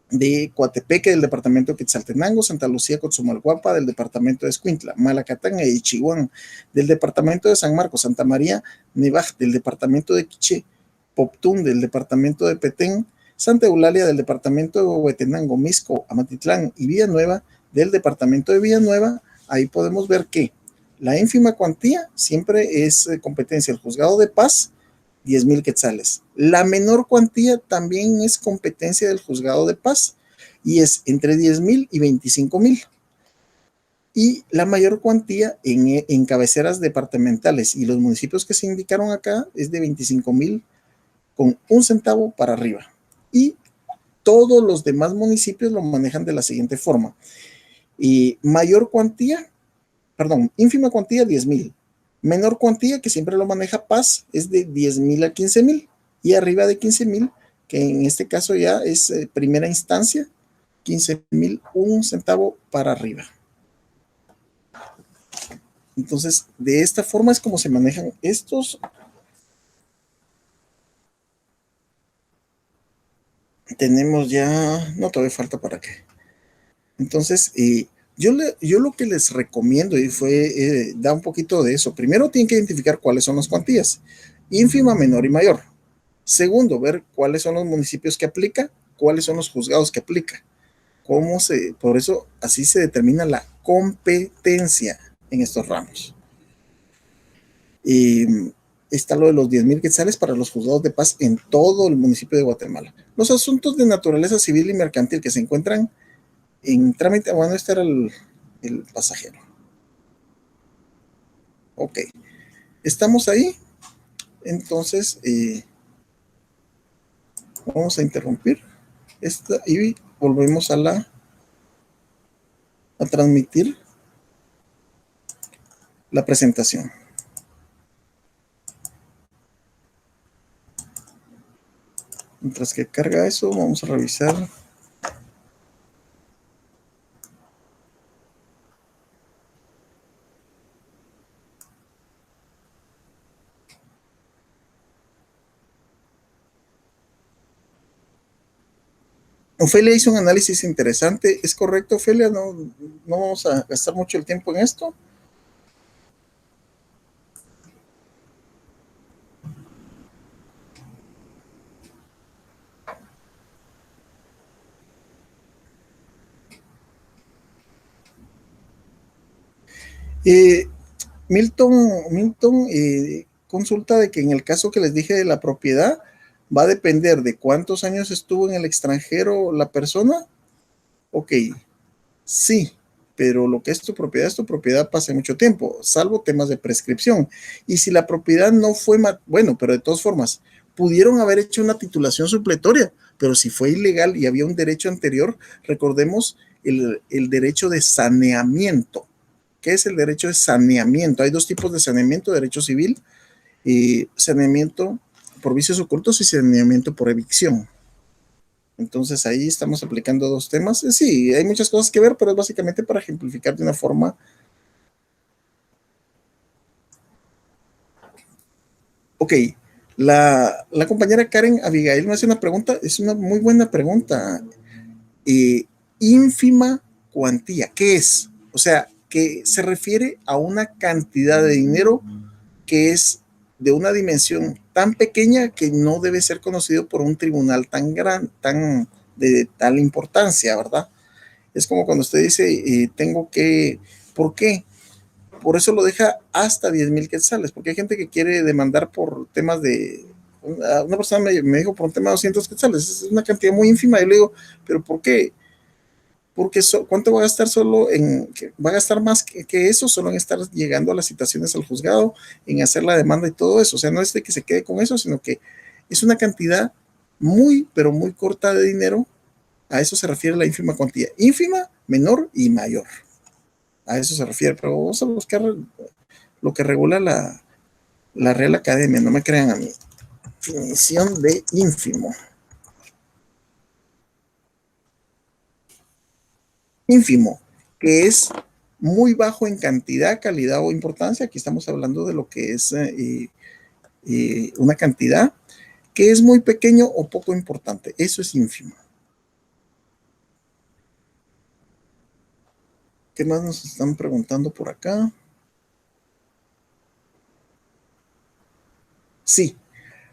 Speaker 1: de Coatepeque del departamento de Quetzaltenango, Santa Lucía, Cotzumalguapa del departamento de Escuintla, Malacatán e Ichihuán del departamento de San Marcos, Santa María Nevaj del departamento de Quiché, Poptún del departamento de Petén, Santa Eulalia del departamento de Huehuetenango, Misco, Amatitlán y Villanueva del departamento de Villanueva. Ahí podemos ver que la ínfima cuantía siempre es competencia del juzgado de paz, 10,000 quetzales. La menor cuantía también es competencia del juzgado de paz y es entre 10,000 y 25,000. Y la mayor cuantía en cabeceras departamentales y los municipios que se indicaron acá es de 25,000 con un centavo para arriba. Y todos los demás municipios lo manejan de la siguiente forma. Y mayor cuantía, perdón, ínfima cuantía 10,000. Menor cuantía, que siempre lo maneja Paz, es de 10,000 a 15,000. Y arriba de 15,000, que en este caso ya es primera instancia, 15,000, un centavo para arriba. Entonces, de esta forma es como se manejan estos. Tenemos ya, no, todavía falta para qué. Entonces, yo lo que les recomiendo y da un poquito de eso. Primero, tienen que identificar cuáles son las cuantías, ínfima, menor y mayor. Segundo, ver cuáles son los municipios que aplica, cuáles son los juzgados que aplica. Por eso así se determina la competencia en estos ramos. Y está lo de los 10,000 quetzales para los juzgados de paz en todo el municipio de Guatemala. Los asuntos de naturaleza civil y mercantil que se encuentran en trámite, bueno, este era el pasajero. Ok, estamos ahí. Entonces, vamos a interrumpir esta y volvemos a transmitir la presentación. Mientras que carga eso, vamos a revisar. Ofelia hizo un análisis interesante. ¿Es correcto, Ofelia? No vamos a gastar mucho el tiempo en esto. Milton consulta de que en el caso que les dije de la propiedad, va a depender de cuántos años estuvo en el extranjero la persona. Ok, sí, pero lo que es tu propiedad pasa mucho tiempo, salvo temas de prescripción. Y si la propiedad no fue, bueno, pero de todas formas, pudieron haber hecho una titulación supletoria, pero si fue ilegal y había un derecho anterior, recordemos el derecho de saneamiento. ¿Qué es el derecho de saneamiento? Hay dos tipos de saneamiento: derecho civil, saneamiento por vicios ocultos y saneamiento por evicción. Entonces ahí estamos aplicando dos temas. Sí, hay muchas cosas que ver, pero es básicamente para ejemplificar de una forma. Ok, la compañera Karen Abigail me hace una pregunta, es una muy buena pregunta. Ínfima cuantía, ¿qué es? O sea, que se refiere a una cantidad de dinero que es de una dimensión tan pequeña que no debe ser conocido por un tribunal tan gran, tan de tal importancia, ¿verdad? Es como cuando usted dice, tengo que, ¿por qué? Por eso lo deja hasta 10,000 quetzales, porque hay gente que quiere demandar por temas de, una persona me dijo por un tema de 200 quetzales, es una cantidad muy ínfima, y le digo, pero ¿por qué? Porque ¿cuánto va a gastar va a gastar más que eso solo en estar llegando a las citaciones al juzgado, en hacer la demanda y todo eso? O sea, no es de que se quede con eso, sino que es una cantidad muy, pero muy corta de dinero. A eso se refiere la ínfima cuantía. Ínfima, menor y mayor. A eso se refiere. Pero vamos a buscar lo que regula la Real Academia, no me crean a mí. Definición de ínfimo. Ínfimo, que es muy bajo en cantidad, calidad o importancia. Aquí estamos hablando de lo que es una cantidad que es muy pequeño o poco importante. Eso es ínfimo. ¿Qué más nos están preguntando por acá? Sí,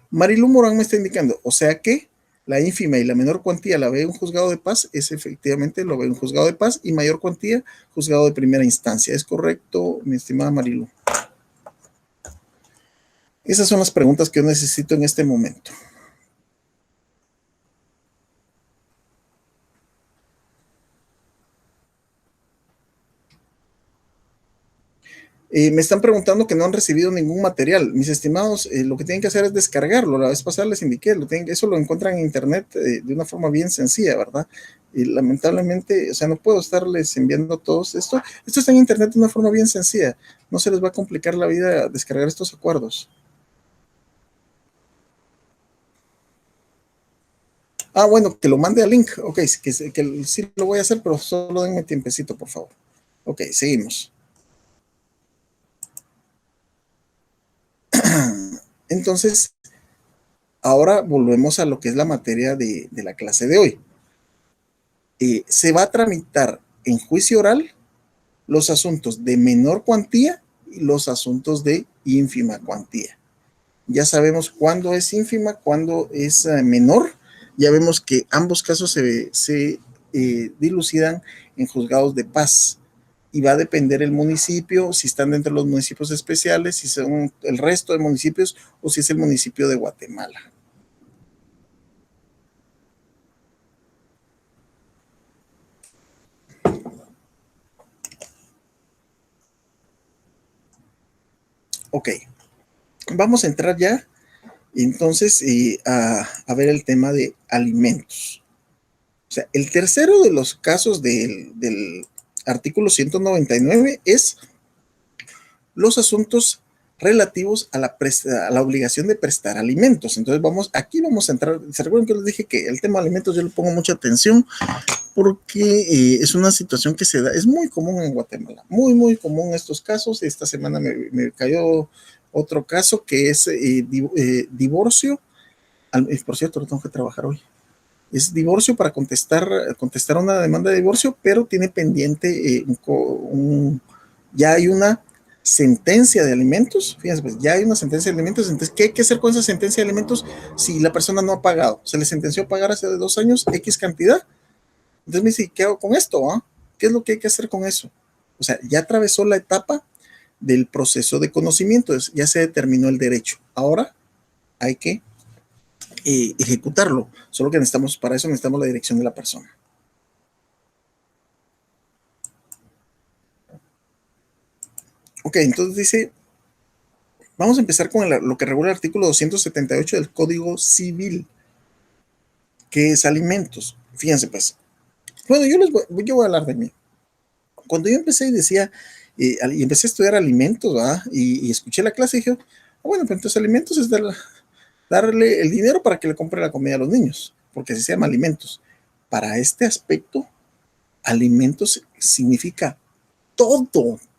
Speaker 1: Marilu Morán me está indicando, o sea que la ínfima y la menor cuantía la ve un juzgado de paz, es efectivamente lo ve un juzgado de paz, y mayor cuantía, juzgado de primera instancia. ¿Es correcto, mi estimada Marilu? Esas son las preguntas que yo necesito en este momento. Me están preguntando que no han recibido ningún material. Mis estimados, lo que tienen que hacer es descargarlo. La vez pasada les indiqué, eso lo encuentran en internet de una forma bien sencilla, ¿verdad? Y lamentablemente, o sea, no puedo estarles enviando todos esto. Esto está en internet de una forma bien sencilla. No se les va a complicar la vida descargar estos acuerdos. Ah, bueno, que lo mande al link. Ok, que sí lo voy a hacer, pero solo denme tiempecito, por favor. Ok, seguimos. Entonces, ahora volvemos a lo que es la materia de la clase de hoy. Se va a tramitar en juicio oral los asuntos de menor cuantía y los asuntos de ínfima cuantía. Ya sabemos cuándo es ínfima, cuándo es menor. Ya vemos que ambos casos se dilucidan en juzgados de paz. Y va a depender el municipio, si están dentro de los municipios especiales, si son el resto de municipios o si es el municipio de Guatemala. Ok, vamos a entrar ya entonces a ver el tema de alimentos. O sea, el tercero de los casos del artículo 199 es los asuntos relativos a la obligación de prestar alimentos. Entonces aquí vamos a entrar. ¿Se recuerdan que les dije que el tema de alimentos yo le pongo mucha atención? Porque es una situación que se da, es muy común en Guatemala, muy, muy común estos casos. Esta semana me cayó otro caso que es divorcio. Por cierto, no tengo que trabajar hoy. Es divorcio para contestar una demanda de divorcio, pero tiene pendiente ya hay una sentencia de alimentos. Fíjense, pues ya hay una sentencia de alimentos. Entonces, ¿qué hay que hacer con esa sentencia de alimentos si la persona no ha pagado? Se le sentenció a pagar hace 2 años X cantidad. Entonces me dice, ¿qué hago con esto? ¿Qué es lo que hay que hacer con eso? O sea, ya atravesó la etapa del proceso de conocimiento, ya se determinó el derecho. Ahora hay que ejecutarlo. Solo que para eso necesitamos la dirección de la persona. Ok, entonces dice, vamos a empezar con lo que regula el artículo 278 del Código Civil, que es alimentos. Fíjense pues. Bueno, yo voy a hablar de mí. Cuando yo empecé y decía, y empecé a estudiar alimentos, ¿verdad? Y escuché la clase y dije, bueno, pues entonces alimentos es darle el dinero para que le compre la comida a los niños, porque así se llama alimentos. Para este aspecto, alimentos significa todo,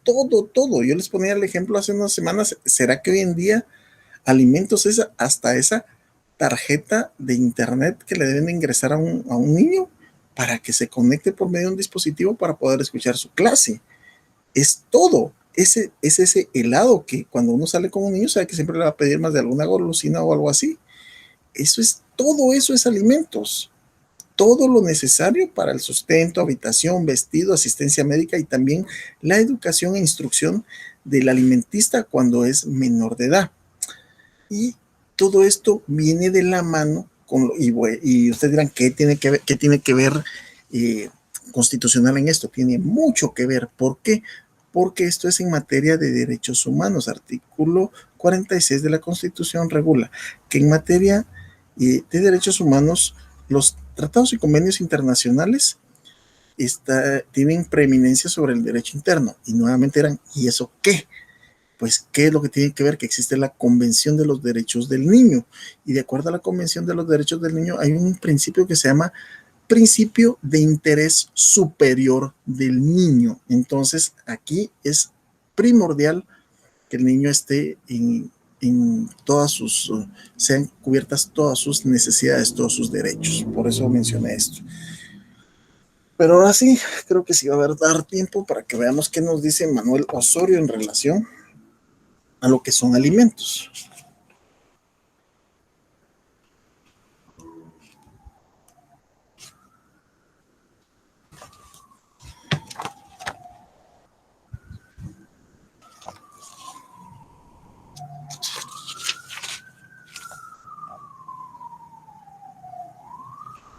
Speaker 1: todo, todo. Yo les ponía el ejemplo hace unas semanas. ¿Será que hoy en día alimentos es hasta esa tarjeta de internet que le deben ingresar a un niño para que se conecte por medio de un dispositivo para poder escuchar su clase? Es todo. Es ese helado que cuando uno sale con un niño sabe que siempre le va a pedir más de alguna golosina o algo así. Todo eso es alimentos. Todo lo necesario para el sustento, habitación, vestido, asistencia médica y también la educación e instrucción del alimentista cuando es menor de edad. Y todo esto viene de la mano y ustedes dirán, ¿qué tiene que ver constitucional en esto? Tiene mucho que ver. ¿Por qué? Porque esto es en materia de derechos humanos. Artículo 46 de la Constitución regula que en materia de derechos humanos los tratados y convenios internacionales tienen preeminencia sobre el derecho interno. Y nuevamente eran, ¿y eso qué? Pues, ¿qué es lo que tiene que ver? Que existe la Convención de los Derechos del Niño. Y de acuerdo a la Convención de los Derechos del Niño, hay un principio que se llama principio de interés superior del niño. Entonces, aquí es primordial que el niño esté en todas sus, sean cubiertas todas sus necesidades, todos sus derechos. Por eso mencioné esto. Pero ahora sí, creo que sí va a haber dar tiempo para que veamos qué nos dice Manuel Osorio en relación a lo que son alimentos.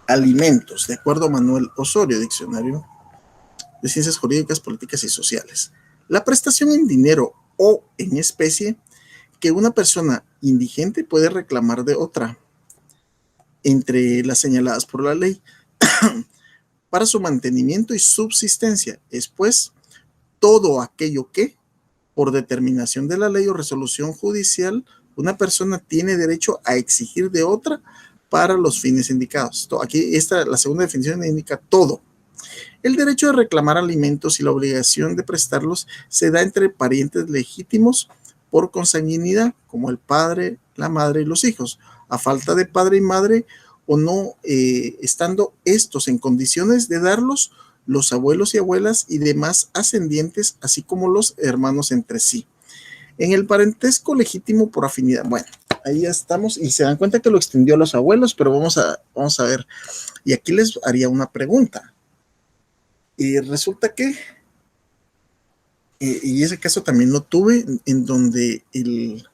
Speaker 1: Alimentos, de acuerdo a Manuel Osorio, Diccionario de Ciencias Jurídicas, Políticas y Sociales. La prestación en dinero o en especie que una persona indigente puede reclamar de otra, entre las señaladas por la ley, para su mantenimiento y subsistencia, es pues todo aquello que, por determinación de la ley o resolución judicial, una persona tiene derecho a exigir de otra para los fines indicados. Aquí la segunda definición indica todo. El derecho de reclamar alimentos y la obligación de prestarlos se da entre parientes legítimos por consanguinidad, como el padre, la madre y los hijos, a falta de padre y madre o no estando estos en condiciones de darlos, los abuelos y abuelas y demás ascendientes, así como los hermanos entre sí. En el parentesco legítimo por afinidad, bueno, ahí ya estamos y se dan cuenta que lo extendió a los abuelos, pero vamos a ver. Y aquí les haría una pregunta. Y resulta que, y ese caso también lo tuve, en donde el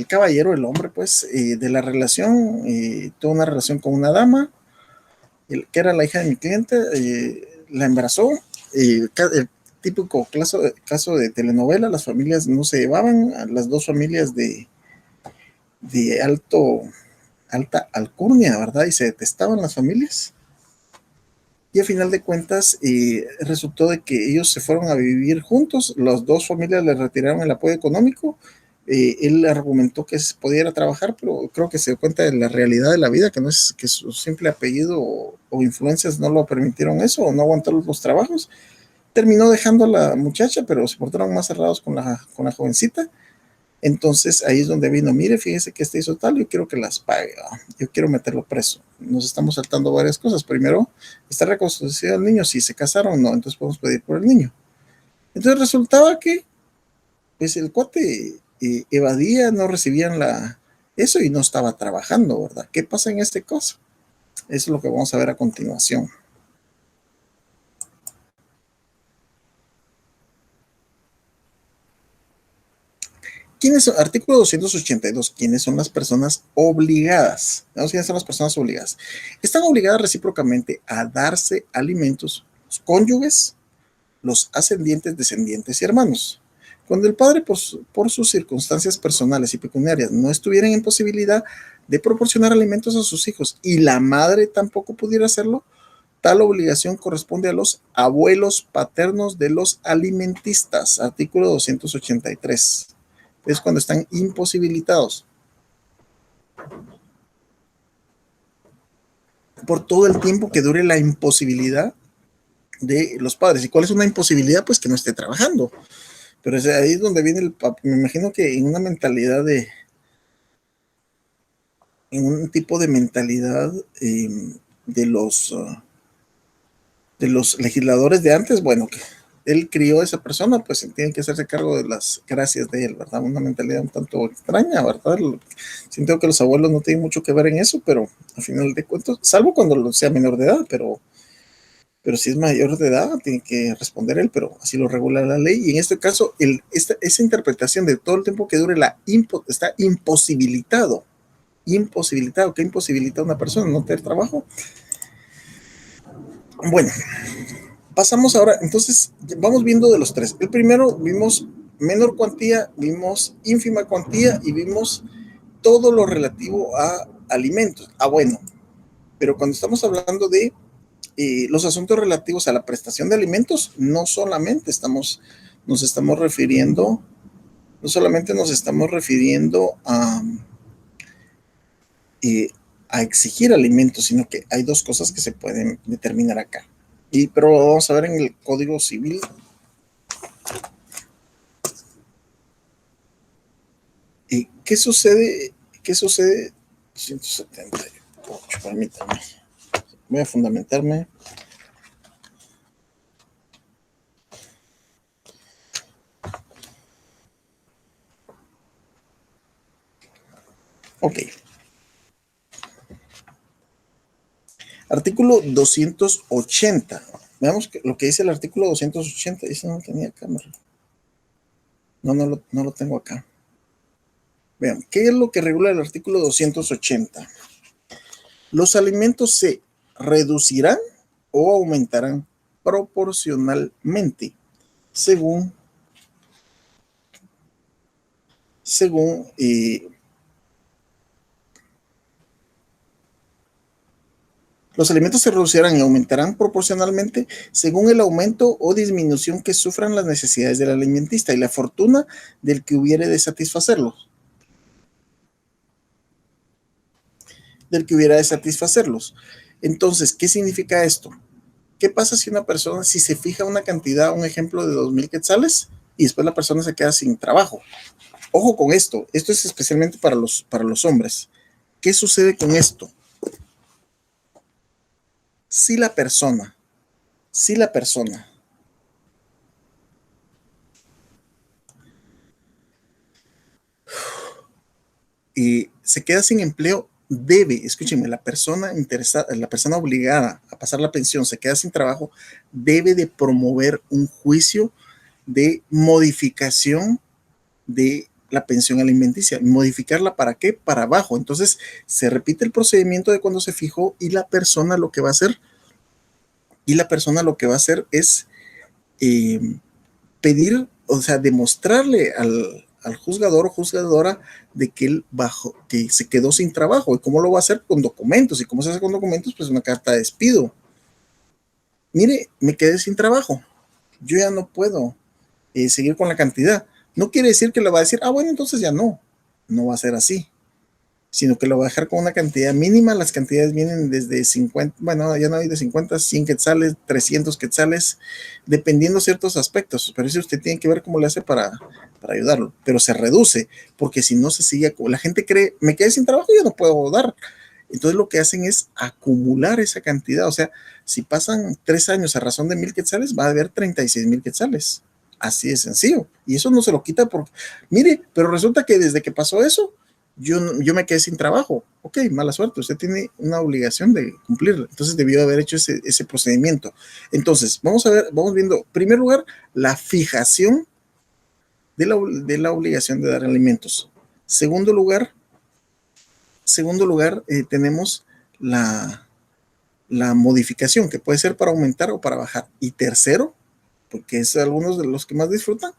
Speaker 1: caballero, el hombre, pues, de la relación, tuvo una relación con una dama, que era la hija de mi cliente, la embarazó, el típico caso de telenovela, las familias no se llevaban, las dos familias de alta alcurnia, ¿verdad? Y se detestaban las familias. Y a final de cuentas resultó de que ellos se fueron a vivir juntos, las dos familias le retiraron el apoyo económico, él argumentó que podía ir a trabajar, pero creo que se dio cuenta de la realidad de la vida, que no es que su simple apellido o influencias no lo permitieron eso, o no aguantó los trabajos, terminó dejando a la muchacha, pero se portaron más cerrados con la jovencita. Entonces ahí es donde vino, mire, fíjese que este hizo tal, yo quiero que las pague, yo quiero meterlo preso. Nos estamos saltando varias cosas. Primero, está reconocido el niño, si se casaron, no, entonces podemos pedir por el niño. Entonces resultaba que, pues el cuate evadía, no recibían eso y no estaba trabajando, ¿verdad? ¿Qué pasa en este caso? Eso es lo que vamos a ver a continuación. Artículo 282. ¿Quiénes son las personas obligadas? ¿Quiénes son las personas obligadas? Están obligadas recíprocamente a darse alimentos los cónyuges, los ascendientes, descendientes y hermanos. Cuando el padre, por sus circunstancias personales y pecuniarias, no estuviera en posibilidad de proporcionar alimentos a sus hijos y la madre tampoco pudiera hacerlo, tal obligación corresponde a los abuelos paternos de los alimentistas. Artículo 283. Es cuando están imposibilitados por todo el tiempo que dure la imposibilidad de los padres. ¿Y cuál es una imposibilidad? Pues que no esté trabajando. Pero es ahí donde viene me imagino que en una mentalidad en un tipo de mentalidad de de los legisladores de antes, bueno, que él crió a esa persona, pues tiene que hacerse cargo de las gracias de él, ¿verdad? Una mentalidad un tanto extraña, ¿verdad? Siento que los abuelos no tienen mucho que ver en eso, pero al final de cuentas, salvo cuando sea menor de edad, pero si es mayor de edad, tiene que responder él, pero así lo regula la ley. Y en este caso, esa interpretación de todo el tiempo que dure está imposibilitado. Imposibilitado, ¿qué imposibilita a una persona? No tener trabajo. Bueno, pasamos ahora, entonces vamos viendo de los tres. El primero vimos menor cuantía, vimos ínfima cuantía y vimos todo lo relativo a alimentos. Bueno, pero cuando estamos hablando de los asuntos relativos a la prestación de alimentos, no solamente nos estamos refiriendo no solamente nos estamos refiriendo a exigir alimentos, sino que hay dos cosas que se pueden determinar acá. Pero vamos a ver en el Código Civil. ¿Qué sucede? ¿Qué sucede? 178, permítame. Voy a fundamentarme. Ok. Artículo 280. Veamos lo que dice el artículo 280. Ese no tenía cámara. No lo tengo acá. Vean, ¿qué es lo que regula el artículo 280? Los alimentos se reducirán o aumentarán proporcionalmente según los alimentos se reducirán y aumentarán proporcionalmente según el aumento o disminución que sufran las necesidades del alimentista y la fortuna del que hubiere de satisfacerlos. Entonces, ¿qué significa esto? ¿Qué pasa si una persona, si se fija una cantidad, un ejemplo de 2,000 quetzales y después la persona se queda sin trabajo? Ojo con esto es especialmente para los hombres. ¿Qué sucede con esto? Si la persona se queda sin empleo, escúchenme, la persona interesada, la persona obligada a pasar la pensión, se queda sin trabajo, debe de promover un juicio de modificación de la pensión alimenticia. ¿Modificarla para qué? Para abajo. Entonces, se repite el procedimiento de cuando se fijó y la persona lo que va a hacer es pedir, o sea, demostrarle al juzgador o juzgadora de que él que se quedó sin trabajo. ¿Y cómo lo va a hacer? Con documentos. ¿Y cómo se hace con documentos? Pues una carta de despido. Mire, me quedé sin trabajo. Yo ya no puedo seguir con la cantidad. No quiere decir que le va a decir, bueno, entonces ya no. No va a ser así, sino que lo va a dejar con una cantidad mínima. Las cantidades vienen desde 50, bueno, ya no hay de 50, 100 quetzales, 300 quetzales, dependiendo ciertos aspectos, pero eso usted tiene que ver cómo le hace para ayudarlo, pero se reduce, porque si no se sigue, la gente cree, me quedé sin trabajo y yo no puedo dar. Entonces lo que hacen es acumular esa cantidad, o sea, si pasan 3 años a razón de 1,000 quetzales, va a haber 36,000 quetzales. Así de sencillo. Y eso no se lo quita porque, mire, pero resulta que desde que pasó eso, yo me quedé sin trabajo. Ok, mala suerte, usted tiene una obligación de cumplirla. Entonces debió haber hecho ese procedimiento. Entonces, vamos viendo, en primer lugar, la fijación de la obligación de dar alimentos. Segundo lugar, tenemos la modificación, que puede ser para aumentar o para bajar. Y tercero, porque es algunos de los que más disfrutan,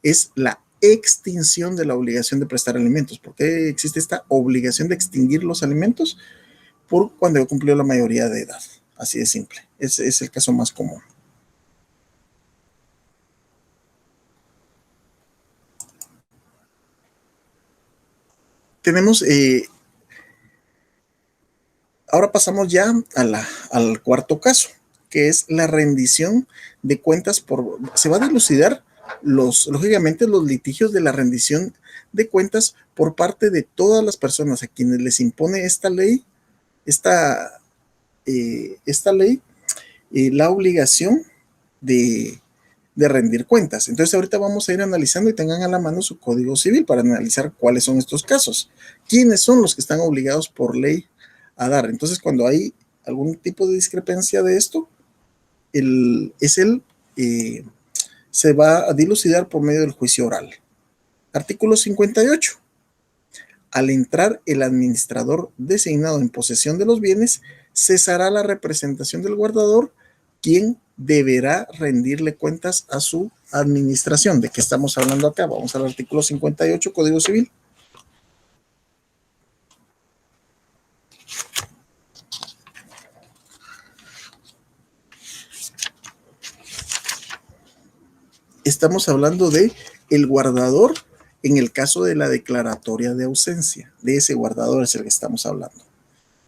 Speaker 1: es la extinción de la obligación de prestar alimentos. ¿Por qué existe esta obligación de extinguir los alimentos? Por cuando yo cumplió la mayoría de edad. Así de simple. Ese es el caso más común. Tenemos, ahora pasamos ya al cuarto caso, que es la rendición de cuentas se va a dilucidar lógicamente los litigios de la rendición de cuentas por parte de todas las personas a quienes les impone esta ley, la obligación de, de rendir cuentas. Entonces ahorita vamos a ir analizando y tengan a la mano su código civil para analizar cuáles son estos casos. ¿Quiénes son los que están obligados por ley a dar? Entonces cuando hay algún tipo de discrepancia de esto, se va a dilucidar por medio del juicio oral. Artículo 58. Al entrar el administrador designado en posesión de los bienes, cesará la representación del guardador, quien deberá rendirle cuentas a su administración. ¿De qué estamos hablando acá? Vamos al artículo 58, Código Civil. Estamos hablando de el guardador En el caso de la declaratoria de ausencia, de ese guardador es el que estamos hablando.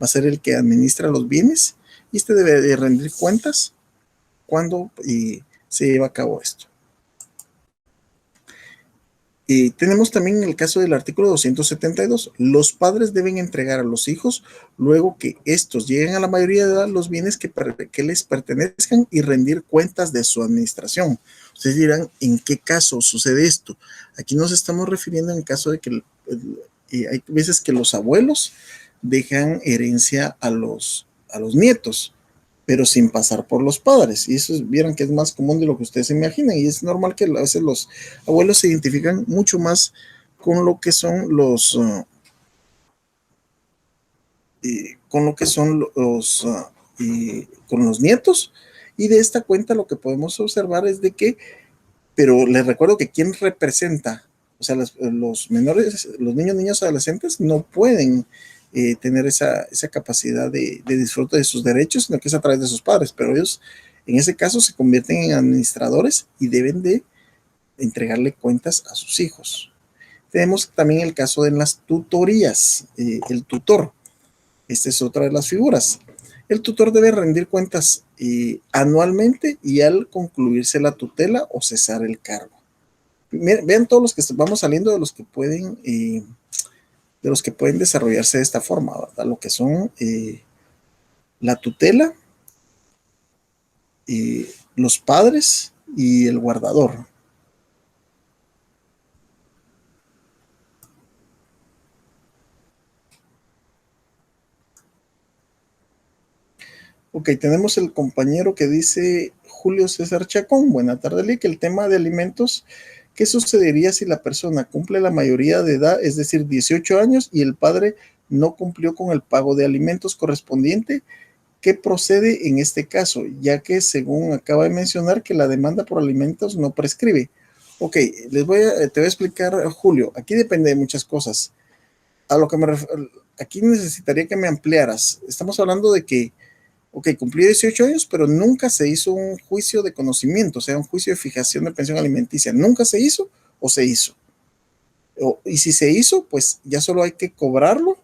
Speaker 1: Va a ser el que administra los bienes y este debe de rendir cuentas cuando se lleva a cabo esto. Tenemos también el caso del artículo 272. Los padres deben entregar a los hijos, luego que estos lleguen a la mayoría de edad, los bienes que les pertenezcan y rendir cuentas de su administración. Ustedes dirán, ¿en qué caso sucede esto? Aquí nos estamos refiriendo en caso de que hay veces que los abuelos dejan herencia a los nietos, pero sin pasar por los padres. Y eso vieron que es más común de lo que ustedes se imaginan. Y es normal que a veces los abuelos se identifican mucho más con lo que son con los nietos. Y de esta cuenta lo que podemos observar es de que, pero les recuerdo que quien representa, o sea, los menores, los niños, adolescentes no pueden tener esa capacidad de disfrute de sus derechos, sino que es a través de sus padres, pero ellos en ese caso se convierten en administradores y deben de entregarle cuentas a sus hijos. Tenemos también el caso de las tutorías, el tutor, esta es otra de las figuras. El tutor debe rendir cuentas anualmente y al concluirse la tutela o cesar el cargo. Vean todos los que vamos saliendo de los que pueden desarrollarse de esta forma, ¿verdad? Lo que son la tutela, los padres y el guardador. Ok, tenemos el compañero que dice Julio César Chacón. Buena tarde, Lick. El tema de alimentos. ¿Qué sucedería si la persona cumple la mayoría de edad, es decir, 18 años, y el padre no cumplió con el pago de alimentos correspondiente? ¿Qué procede en este caso? Ya que, según acaba de mencionar, que la demanda por alimentos no prescribe. Ok, te voy a explicar, Julio. Aquí depende de muchas cosas. A lo que aquí necesitaría que me ampliaras. Estamos hablando de que ok, cumplí 18 años, pero nunca se hizo un juicio de conocimiento, o sea, un juicio de fijación de pensión alimenticia. ¿Nunca se hizo o se hizo? Y si se hizo, pues ya solo hay que cobrarlo.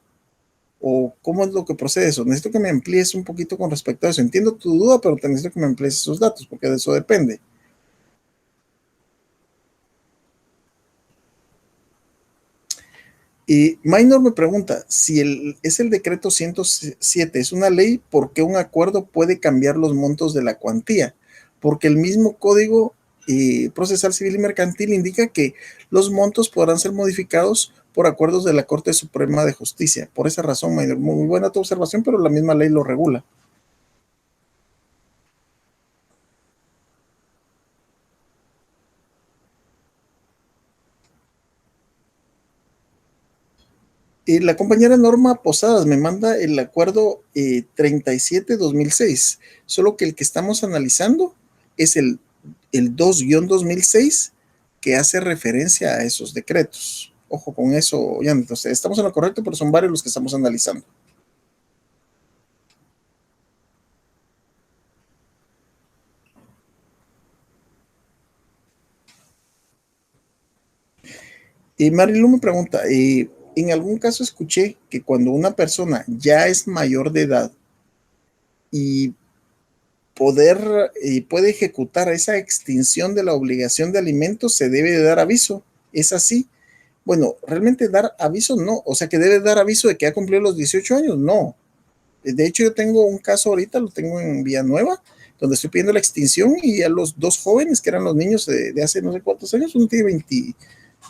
Speaker 1: ¿O cómo es lo que procede eso? Necesito que me amplíes un poquito con respecto a eso. Entiendo tu duda, pero te necesito que me amplíes esos datos, porque de eso depende. Y Minor me pregunta, si es el decreto 107, es una ley, ¿por qué un acuerdo puede cambiar los montos de la cuantía? Porque el mismo Código Procesal Civil y Mercantil indica que los montos podrán ser modificados por acuerdos de la Corte Suprema de Justicia. Por esa razón, Minor, muy buena tu observación, pero la misma ley lo regula. La compañera Norma Posadas me manda el acuerdo 37-2006, solo que el que estamos analizando es el 2-2006 que hace referencia a esos decretos. Ojo con eso, ya, entonces estamos en lo correcto, pero son varios los que estamos analizando. Marilu me pregunta, en algún caso escuché que cuando una persona ya es mayor de edad y puede ejecutar esa extinción de la obligación de alimentos, se debe de dar aviso. ¿Es así? Bueno, realmente dar aviso no, o sea que debe dar aviso de que ha cumplido los 18 años, no. De hecho, yo tengo un caso ahorita, lo tengo en Villanueva, donde estoy pidiendo la extinción y a los dos jóvenes, que eran los niños de hace no sé cuántos años, uno tiene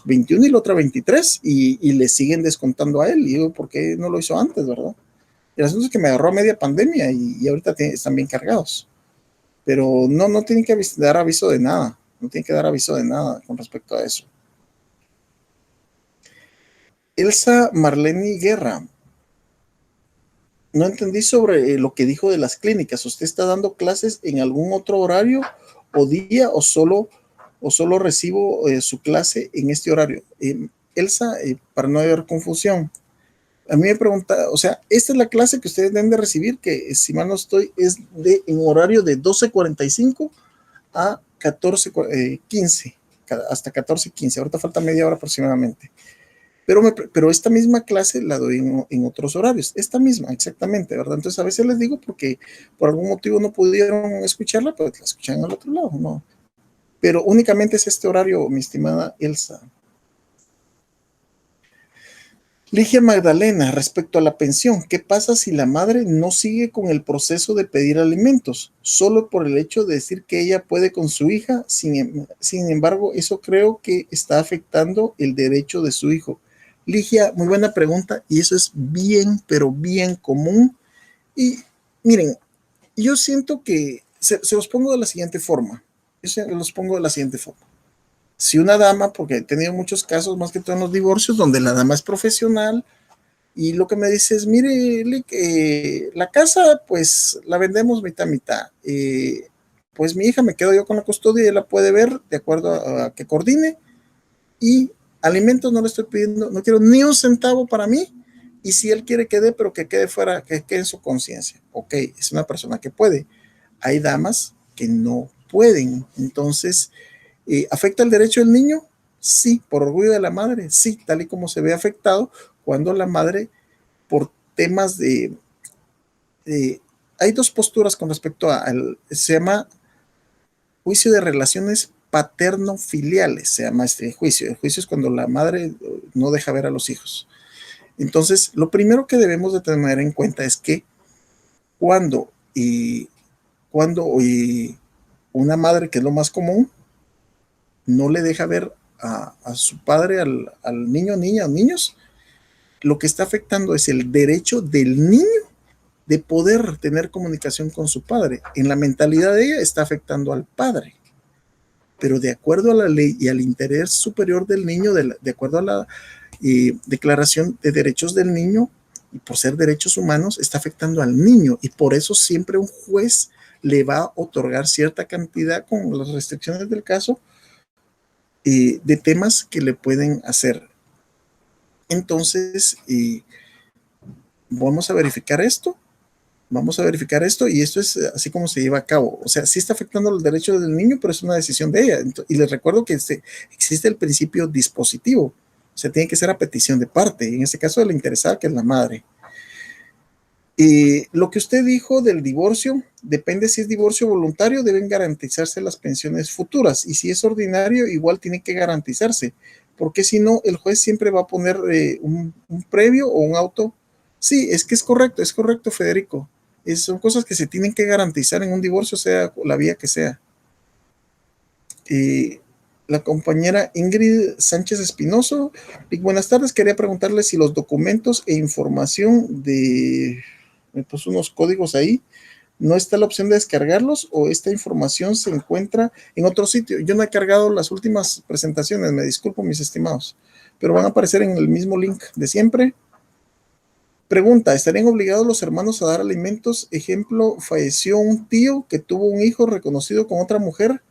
Speaker 1: 21 y la otra 23, y le siguen descontando a él. Y digo, ¿por qué no lo hizo antes, verdad? El asunto es que me agarró a media pandemia y ahorita están bien cargados. Pero no tienen que dar aviso de nada, no tienen que dar aviso de nada con respecto a eso. Elsa Marlene Guerra, no entendí sobre lo que dijo de las clínicas. ¿Usted está dando clases en algún otro horario o día o solo recibo su clase en este horario? Elsa, para no haber confusión, a mí me pregunta, o sea, esta es la clase que ustedes deben de recibir, que si mal no estoy, es en horario de 12:45 a 14:15, hasta 14:15. Ahorita falta media hora aproximadamente. Pero esta misma clase la doy en otros horarios, esta misma, exactamente, ¿verdad? Entonces a veces les digo porque por algún motivo no pudieron escucharla, pues la escuchan al otro lado, ¿no? Pero únicamente es este horario, mi estimada Elsa. Ligia Magdalena, respecto a la pensión, ¿qué pasa si la madre no sigue con el proceso de pedir alimentos? Solo por el hecho de decir que ella puede con su hija, sin embargo, eso creo que está afectando el derecho de su hijo. Ligia, muy buena pregunta, y eso es bien, pero bien común. Y miren, yo siento que se los pongo de la siguiente forma. Si una dama, porque he tenido muchos casos, más que todo en los divorcios, donde la dama es profesional y lo que me dice es, mire, la casa pues la vendemos mitad a mitad. Pues mi hija me quedo yo con la custodia y ella la puede ver de acuerdo a que coordine, y alimentos no le estoy pidiendo, no quiero ni un centavo para mí, y si él quiere que dé, pero que quede fuera, que quede en su conciencia. Ok, es una persona que puede. Hay damas que no pueden. Entonces, ¿afecta el derecho del niño? Sí, por orgullo de la madre, sí, tal y como se ve afectado cuando la madre, por temas hay dos posturas con respecto se llama juicio de relaciones paterno-filiales, se llama este juicio. El juicio es cuando la madre no deja ver a los hijos. Entonces, lo primero que debemos de tener en cuenta es que cuando, una madre, que es lo más común, no le deja ver a su padre, al niño, niña o niños, lo que está afectando es el derecho del niño de poder tener comunicación con su padre. En la mentalidad de ella está afectando al padre, pero de acuerdo a la ley y al interés superior del niño, de acuerdo a la Declaración de Derechos del Niño, y por ser derechos humanos, está afectando al niño, y por eso siempre un juez le va a otorgar cierta cantidad, con las restricciones del caso, de temas que le pueden hacer. Entonces, vamos a verificar esto, y esto es así como se lleva a cabo. O sea, sí está afectando los derechos del niño, pero es una decisión de ella. Y les recuerdo que existe el principio dispositivo, o sea, tiene que ser a petición de parte, en este caso de la interesada, que es la madre. Lo que usted dijo del divorcio, depende si es divorcio voluntario, deben garantizarse las pensiones futuras, y si es ordinario, igual tiene que garantizarse, porque si no, el juez siempre va a poner un previo o un auto. Sí, es que es correcto, Federico. Son cosas que se tienen que garantizar en un divorcio, sea la vía que sea. La compañera Ingrid Sánchez Espinoso, buenas tardes, quería preguntarle si los documentos e información me puso unos códigos ahí, ¿no está la opción de descargarlos o esta información se encuentra en otro sitio? Yo no he cargado las últimas presentaciones, me disculpo, mis estimados, pero van a aparecer en el mismo link de siempre. Pregunta, ¿estarían obligados los hermanos a dar alimentos? Ejemplo, falleció un tío que tuvo un hijo reconocido con otra mujer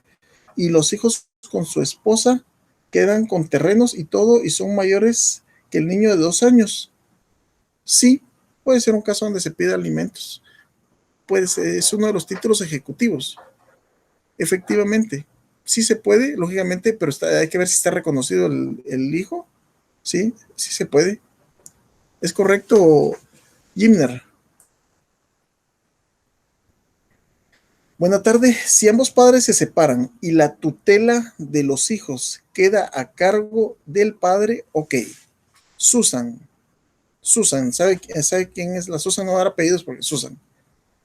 Speaker 1: y los hijos con su esposa quedan con terrenos y todo y son mayores que el niño de 2 años. Sí, puede ser un caso donde se pide alimentos. Pues es uno de los títulos ejecutivos. Efectivamente, sí se puede, lógicamente, pero hay que ver si está reconocido el hijo. Sí, sí se puede. Es correcto, Gimner. Buena tarde. Si ambos padres se separan y la tutela de los hijos queda a cargo del padre, ok. Susan, ¿sabe quién es la Susan? No va a dar apellidos porque Susan.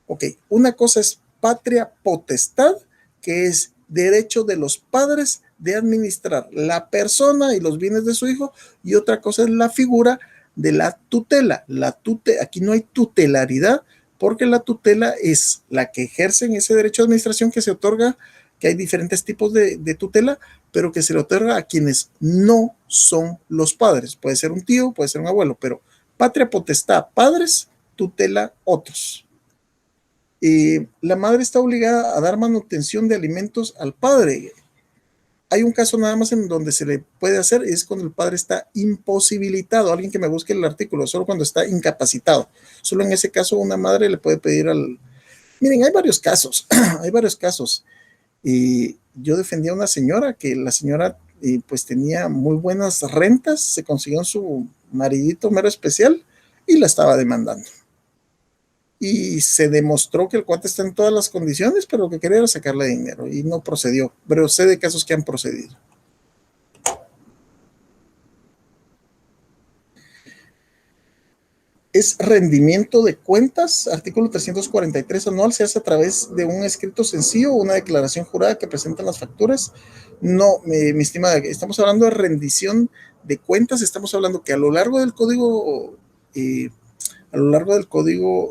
Speaker 1: Ok, una cosa es patria potestad, que es derecho de los padres de administrar la persona y los bienes de su hijo, y otra cosa es la figura de la tutela. Aquí no hay tutelaridad, porque la tutela es la que ejercen ese derecho de administración que se otorga, que hay diferentes tipos de tutela, pero que se le otorga a quienes no son los padres. Puede ser un tío, puede ser un abuelo, pero patria potestad, padres, tutela, otros. La madre está obligada a dar manutención de alimentos al padre. Hay un caso nada más en donde se le puede hacer, es cuando el padre está imposibilitado. Alguien que me busque el artículo, solo cuando está incapacitado. Solo en ese caso una madre le puede pedir Miren, hay varios casos, hay varios casos. Yo defendía a una señora, que la señora y pues tenía muy buenas rentas, se consiguió su maridito mero especial y la estaba demandando. Y se demostró que el cuate está en todas las condiciones, pero lo que quería era sacarle dinero y no procedió. Pero sé de casos que han procedido. Es rendimiento de cuentas, artículo 343 anual, se hace a través de un escrito sencillo o una declaración jurada que presentan las facturas. No, mi estimada, estamos hablando de rendición de cuentas, estamos hablando que a lo largo del código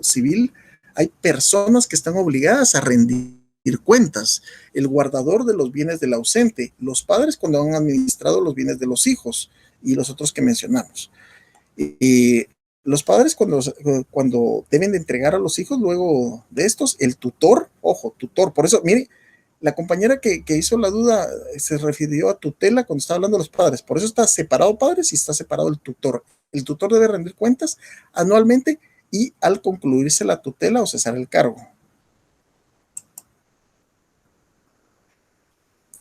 Speaker 1: civil, hay personas que están obligadas a rendir cuentas. El guardador de los bienes del ausente, los padres cuando han administrado los bienes de los hijos y los otros que mencionamos. Y los padres cuando deben de entregar a los hijos luego de estos, el tutor, ojo, tutor, por eso, mire, la compañera que hizo la duda se refirió a tutela cuando estaba hablando de los padres, por eso está separado padres y está separado el tutor. El tutor debe rendir cuentas anualmente y al concluirse la tutela o cesar el cargo.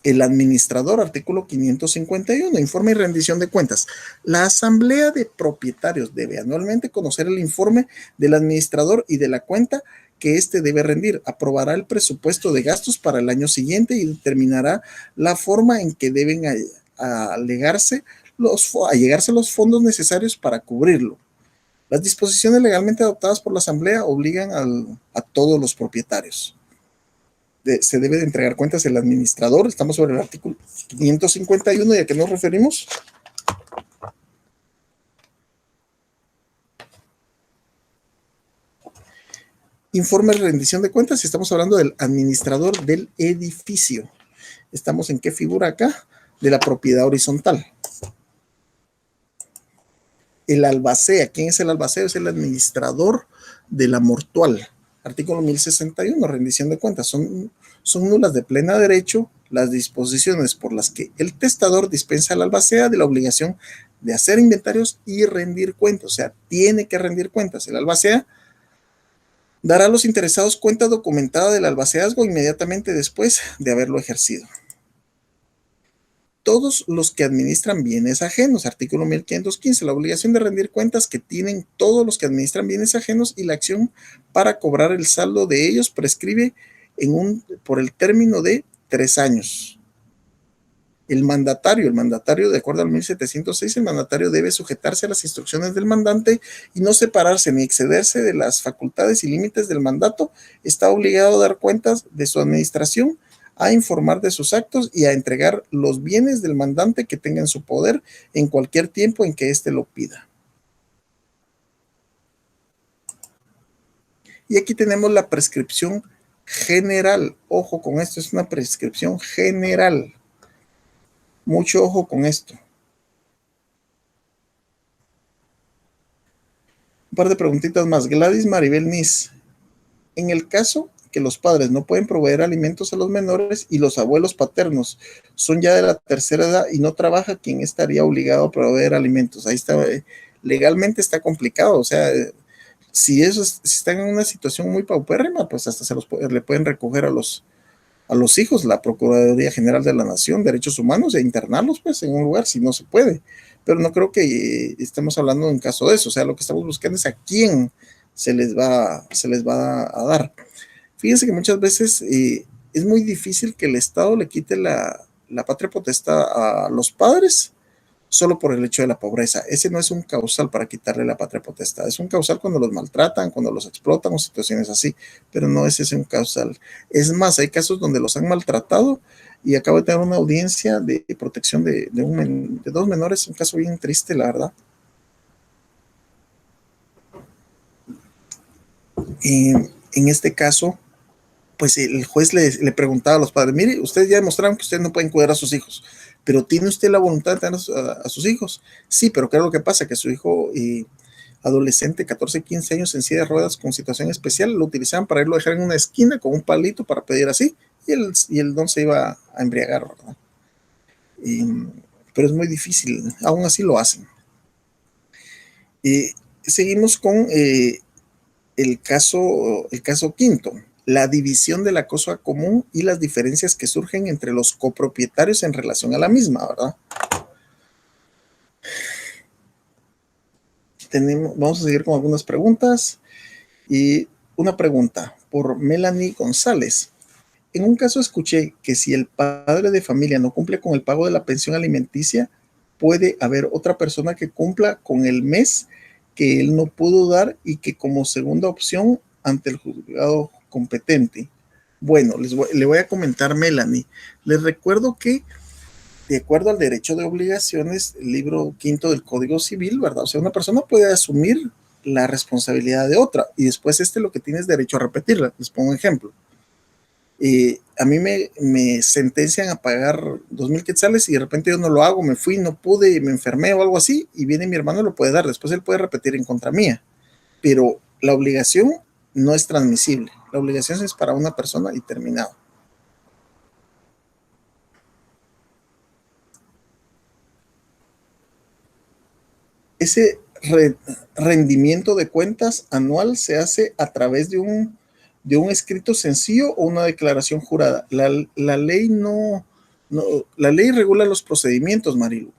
Speaker 1: El administrador, artículo 551, informe y rendición de cuentas. La asamblea de propietarios debe anualmente conocer el informe del administrador y de la cuenta que éste debe rendir. Aprobará el presupuesto de gastos para el año siguiente y determinará la forma en que deben allegarse los fondos necesarios para cubrirlo. Las disposiciones legalmente adoptadas por la asamblea obligan a todos los propietarios. Se debe de entregar cuentas el administrador. Estamos sobre el artículo 551 y a qué nos referimos. Informe de rendición de cuentas y estamos hablando del administrador del edificio. ¿Estamos en qué figura acá? De la propiedad horizontal. El albacea. ¿Quién es el albacea? Es el administrador de la mortual. Artículo 1061, rendición de cuentas. Son nulas de pleno derecho las disposiciones por las que el testador dispensa al albacea de la obligación de hacer inventarios y rendir cuentas. O sea, tiene que rendir cuentas. El albacea dará a los interesados cuenta documentada del albaceazgo inmediatamente después de haberlo ejercido. Todos los que administran bienes ajenos, artículo 1515, la obligación de rendir cuentas que tienen todos los que administran bienes ajenos y la acción para cobrar el saldo de ellos prescribe por el término de 3 años. El mandatario, de acuerdo al 1706, el mandatario debe sujetarse a las instrucciones del mandante y no separarse ni excederse de las facultades y límites del mandato. Está obligado a dar cuentas de su administración, a informar de sus actos y a entregar los bienes del mandante que tenga en su poder en cualquier tiempo en que éste lo pida. Y aquí tenemos la prescripción general. Ojo con esto, es una prescripción general. Mucho ojo con esto. Un par de preguntitas más. Gladys Maribel Nis. En el caso que los padres no pueden proveer alimentos a los menores y los abuelos paternos son ya de la tercera edad y no trabaja, ¿quién estaría obligado a proveer alimentos? Ahí está, legalmente está complicado, o sea, si están en una situación muy paupérrima, pues hasta le pueden recoger a los hijos la Procuraduría General de la Nación, Derechos Humanos, e internarlos pues en un lugar si no se puede. Pero no creo que estemos hablando de un caso de eso, o sea, lo que estamos buscando es a quién se les va a dar. Fíjense que muchas veces es muy difícil que el Estado le quite la patria potestad a los padres solo por el hecho de la pobreza. Ese no es un causal para quitarle la patria potestad. Es un causal cuando los maltratan, cuando los explotan o situaciones así, pero no es ese un causal. Es más, hay casos donde los han maltratado y acabo de tener una audiencia de protección de 2 menores, un caso bien triste, la verdad. En este caso, pues el juez le preguntaba a los padres, mire, ustedes ya demostraron que ustedes no pueden cuidar a sus hijos, pero ¿tiene usted la voluntad de tener a sus hijos? Sí, pero ¿qué es lo que pasa? Que su hijo adolescente, 14, 15 años, en silla de ruedas con situación especial, lo utilizaban para irlo a dejar en una esquina con un palito para pedir así, y el don se iba a embriagar, ¿verdad? Pero es muy difícil, aún así lo hacen. Seguimos con el caso quinto. la división de la cosa común y las diferencias que surgen entre los copropietarios en relación a la misma, ¿verdad? Vamos a seguir con algunas preguntas. Y una pregunta por Melanie González. En un caso escuché que si el padre de familia no cumple con el pago de la pensión alimenticia, puede haber otra persona que cumpla con el mes que él no pudo dar y que como segunda opción ante el juzgado competente. Bueno, le voy a comentar, Melanie. Les recuerdo que de acuerdo al derecho de obligaciones, el libro quinto del Código Civil, ¿verdad? O sea, una persona puede asumir la responsabilidad de otra y después lo que tiene es derecho a repetirla. Les pongo un ejemplo. A mí me sentencian a pagar 2,000 quetzales y de repente yo no lo hago, me fui, no pude, me enfermé o algo así, y viene mi hermano y lo puede dar. Después él puede repetir en contra mía, pero la obligación no es transmisible. La obligación es para una persona y terminado. Ese rendimiento de cuentas anual se hace a través de un escrito sencillo o una declaración jurada. La ley la ley regula los procedimientos, Marilu.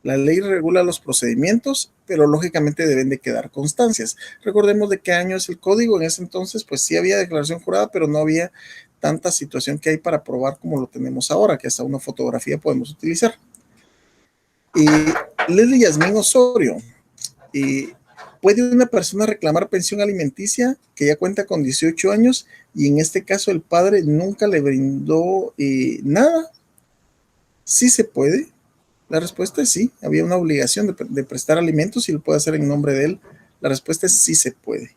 Speaker 1: La ley regula los procedimientos, pero lógicamente deben de quedar constancias. Recordemos de qué año es el código. En ese entonces, pues sí había declaración jurada, pero no había tanta situación que hay para probar como lo tenemos ahora, que hasta una fotografía podemos utilizar. Y Leslie Yasmín Osorio, ¿puede una persona reclamar pensión alimenticia que ya cuenta con 18 años y en este caso el padre nunca le brindó nada? Sí se puede. La respuesta es sí. Había una obligación de prestar alimentos y lo puede hacer en nombre de él. La respuesta es sí se puede.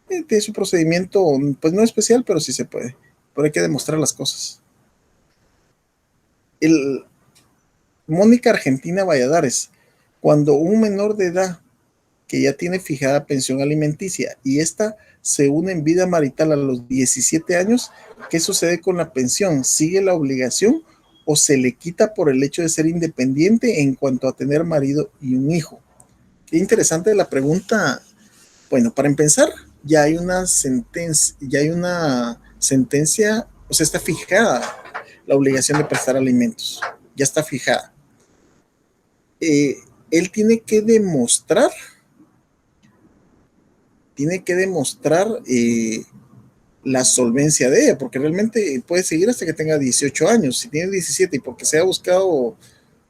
Speaker 1: Tiene su procedimiento, pues no especial, pero sí se puede. Pero hay que demostrar las cosas. El Mónica Argentina Valladares, cuando un menor de edad que ya tiene fijada pensión alimenticia y esta se une en vida marital a los 17 años, ¿qué sucede con la pensión? ¿Sigue la obligación o se le quita por el hecho de ser independiente en cuanto a tener marido y un hijo? Qué interesante la pregunta. Bueno, para empezar, ya hay una sentencia, o sea, está fijada la obligación de prestar alimentos, ya está fijada. Eh, Él tiene que demostrar la solvencia de ella, porque realmente puede seguir hasta que tenga 18 años. Si tiene 17 y porque se ha buscado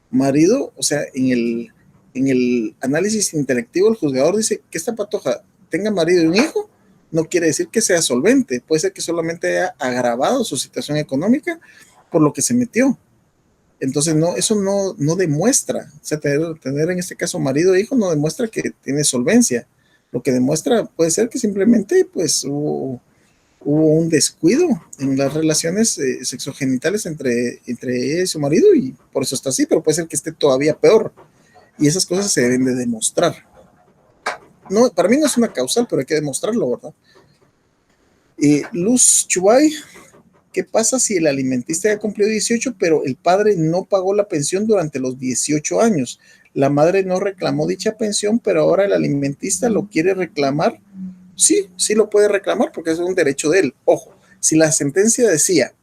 Speaker 1: marido, o sea, en el análisis intelectivo el juzgador dice que esta patoja tenga marido y un hijo, no quiere decir que sea solvente, puede ser que solamente haya agravado su situación económica por lo que se metió. Entonces, no, eso no demuestra, o sea, tener en este caso marido e hijo no demuestra que tiene solvencia. Lo que demuestra puede ser que simplemente pues hubo un descuido en las relaciones sexogenitales entre ella y su marido y por eso está así, pero puede ser que esté todavía peor. Y esas cosas se deben de demostrar. No, para mí no es una causal, pero hay que demostrarlo, ¿verdad? Luz Chubay, ¿qué pasa si el alimentista ya cumplió 18, pero el padre no pagó la pensión durante los 18 años? La madre no reclamó dicha pensión, pero ahora el alimentista lo quiere reclamar. Sí, sí lo puede reclamar porque es un derecho de él. Ojo, si la sentencia decía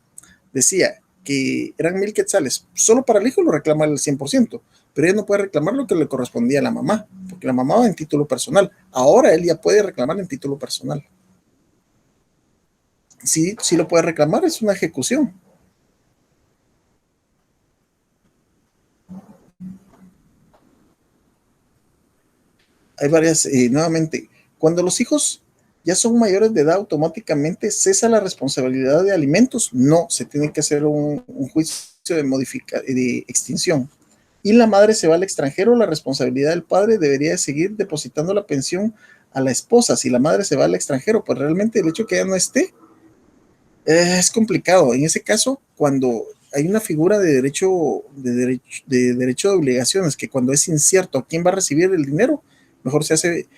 Speaker 1: que eran 1,000 quetzales solo para el hijo, lo reclama el 100%, pero ella no puede reclamar lo que le correspondía a la mamá, porque la mamá va en título personal. Ahora él ya puede reclamar en título personal. Sí, sí lo puede reclamar, es una ejecución. Hay varias, nuevamente, cuando los hijos ya son mayores de edad, automáticamente cesa la responsabilidad de alimentos. No, se tiene que hacer un juicio de extinción. Y la madre se va al extranjero, la responsabilidad del padre debería de seguir depositando la pensión a la esposa. Si la madre se va al extranjero, pues realmente el hecho de que ella no esté es complicado. En ese caso, cuando hay una figura de derecho de obligaciones, que cuando es incierto a quién va a recibir el dinero, mejor se hace,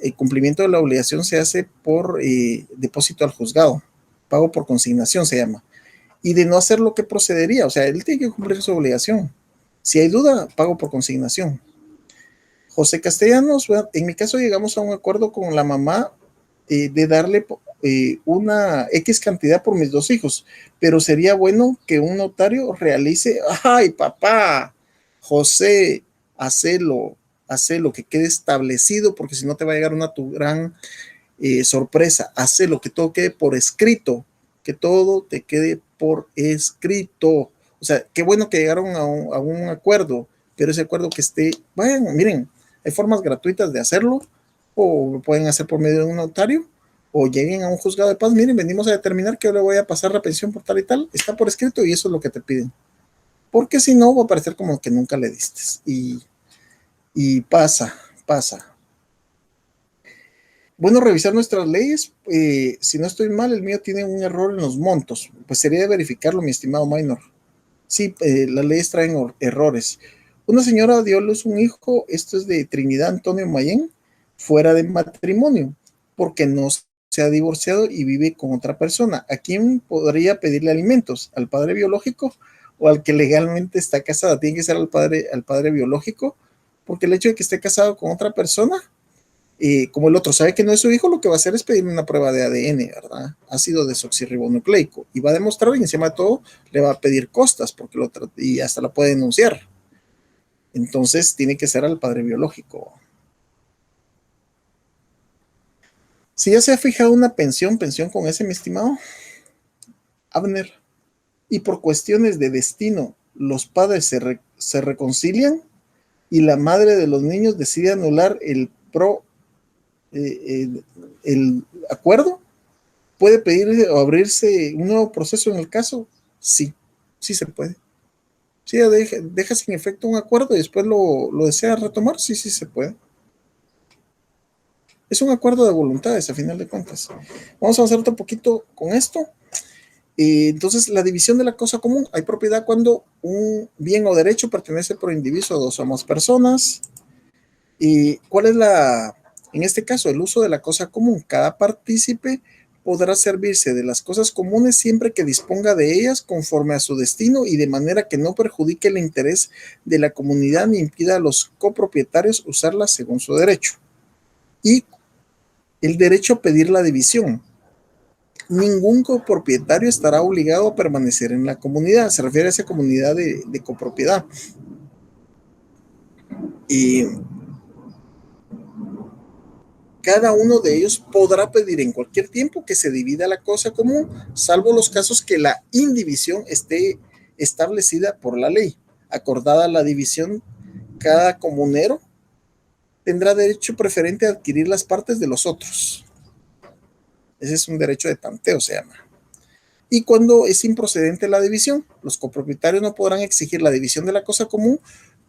Speaker 1: el cumplimiento de la obligación se hace por depósito al juzgado, pago por consignación se llama. Y de no hacer lo que procedería, o sea, él tiene que cumplir su obligación. Si hay duda, pago por consignación. José Castellanos, en mi caso llegamos a un acuerdo con la mamá de darle una X cantidad por mis 2 hijos, pero sería bueno que un notario realice, ay papá, José, hacelo, hacelo, que quede establecido, porque si no te va a llegar una tu gran sorpresa, hacelo, que todo quede por escrito, que todo te quede por escrito. O sea, qué bueno que llegaron a un acuerdo, pero ese acuerdo que esté, bueno, miren, hay formas gratuitas de hacerlo, o lo pueden hacer por medio de un notario, o lleguen a un juzgado de paz, miren, venimos a determinar que yo le voy a pasar la pensión por tal y tal, está por escrito y eso es lo que te piden. Porque si no, va a parecer como que nunca le diste. Y pasa. Bueno, revisar nuestras leyes. Si no estoy mal, el mío tiene un error en los montos. Pues sería de verificarlo, mi estimado minor. Sí, las leyes traen errores. Una señora dio a luz un hijo, esto es de Trinidad Antonio Mayén, fuera de matrimonio, porque no se ha divorciado y vive con otra persona. ¿A quién podría pedirle alimentos? ¿Al padre biológico o al que legalmente está casado? Tiene que ser al padre biológico, porque el hecho de que esté casado con otra persona, como el otro sabe que no es su hijo, lo que va a hacer es pedirle una prueba de ADN, ¿verdad? Ácido desoxirribonucleico, y va a demostrar, y encima de todo le va a pedir costas, porque y hasta la puede denunciar. Entonces tiene que ser al padre biológico. Si ya se ha fijado una pensión con ese, mi estimado Abner, y por cuestiones de destino los padres se reconcilian y la madre de los niños decide anular el acuerdo, ¿puede pedir o abrirse un nuevo proceso en el caso? Sí, sí se puede. Si ella deja sin efecto un acuerdo y después lo desea retomar, sí, sí se puede. Es un acuerdo de voluntades, a final de cuentas. Vamos a avanzar otro poquito con esto. Entonces, la división de la cosa común. Hay propiedad cuando un bien o derecho pertenece por individuo a dos o más personas. ¿Y cuál es en este caso, el uso de la cosa común? Cada partícipe podrá servirse de las cosas comunes siempre que disponga de ellas conforme a su destino y de manera que no perjudique el interés de la comunidad ni impida a los copropietarios usarlas según su derecho. Y el derecho a pedir la división. Ningún copropietario estará obligado a permanecer en la comunidad. Se refiere a esa comunidad de copropiedad. Y cada uno de ellos podrá pedir en cualquier tiempo que se divida la cosa común, salvo los casos que la indivisión esté establecida por la ley. Acordada la división, cada comunero tendrá derecho preferente a adquirir las partes de los otros. Ese es un derecho de tanteo, se llama. Y cuando es improcedente la división, los copropietarios no podrán exigir la división de la cosa común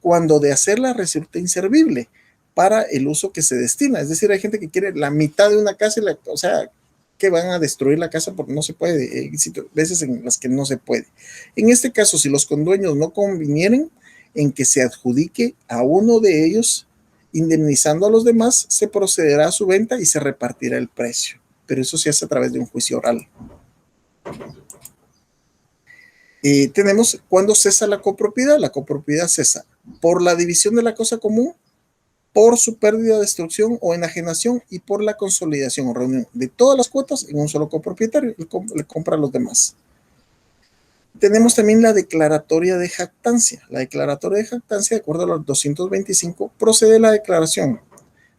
Speaker 1: cuando de hacerla resulte inservible para el uso que se destina. Es decir, hay gente que quiere la mitad de una casa, o sea, que van a destruir la casa porque no se puede. Hay veces en las que no se puede. En este caso, si los condueños no convinieren en que se adjudique a uno de ellos, indemnizando a los demás, se procederá a su venta y se repartirá el precio. Pero eso se hace a través de un juicio oral. Tenemos cuando cesa la copropiedad. La copropiedad cesa por la división de la cosa común, por su pérdida, destrucción o enajenación y por la consolidación o reunión de todas las cuotas en un solo copropietario. Le compra a los demás. Tenemos también la declaratoria de jactancia. La declaratoria de jactancia, de acuerdo a los 225, procede la declaración.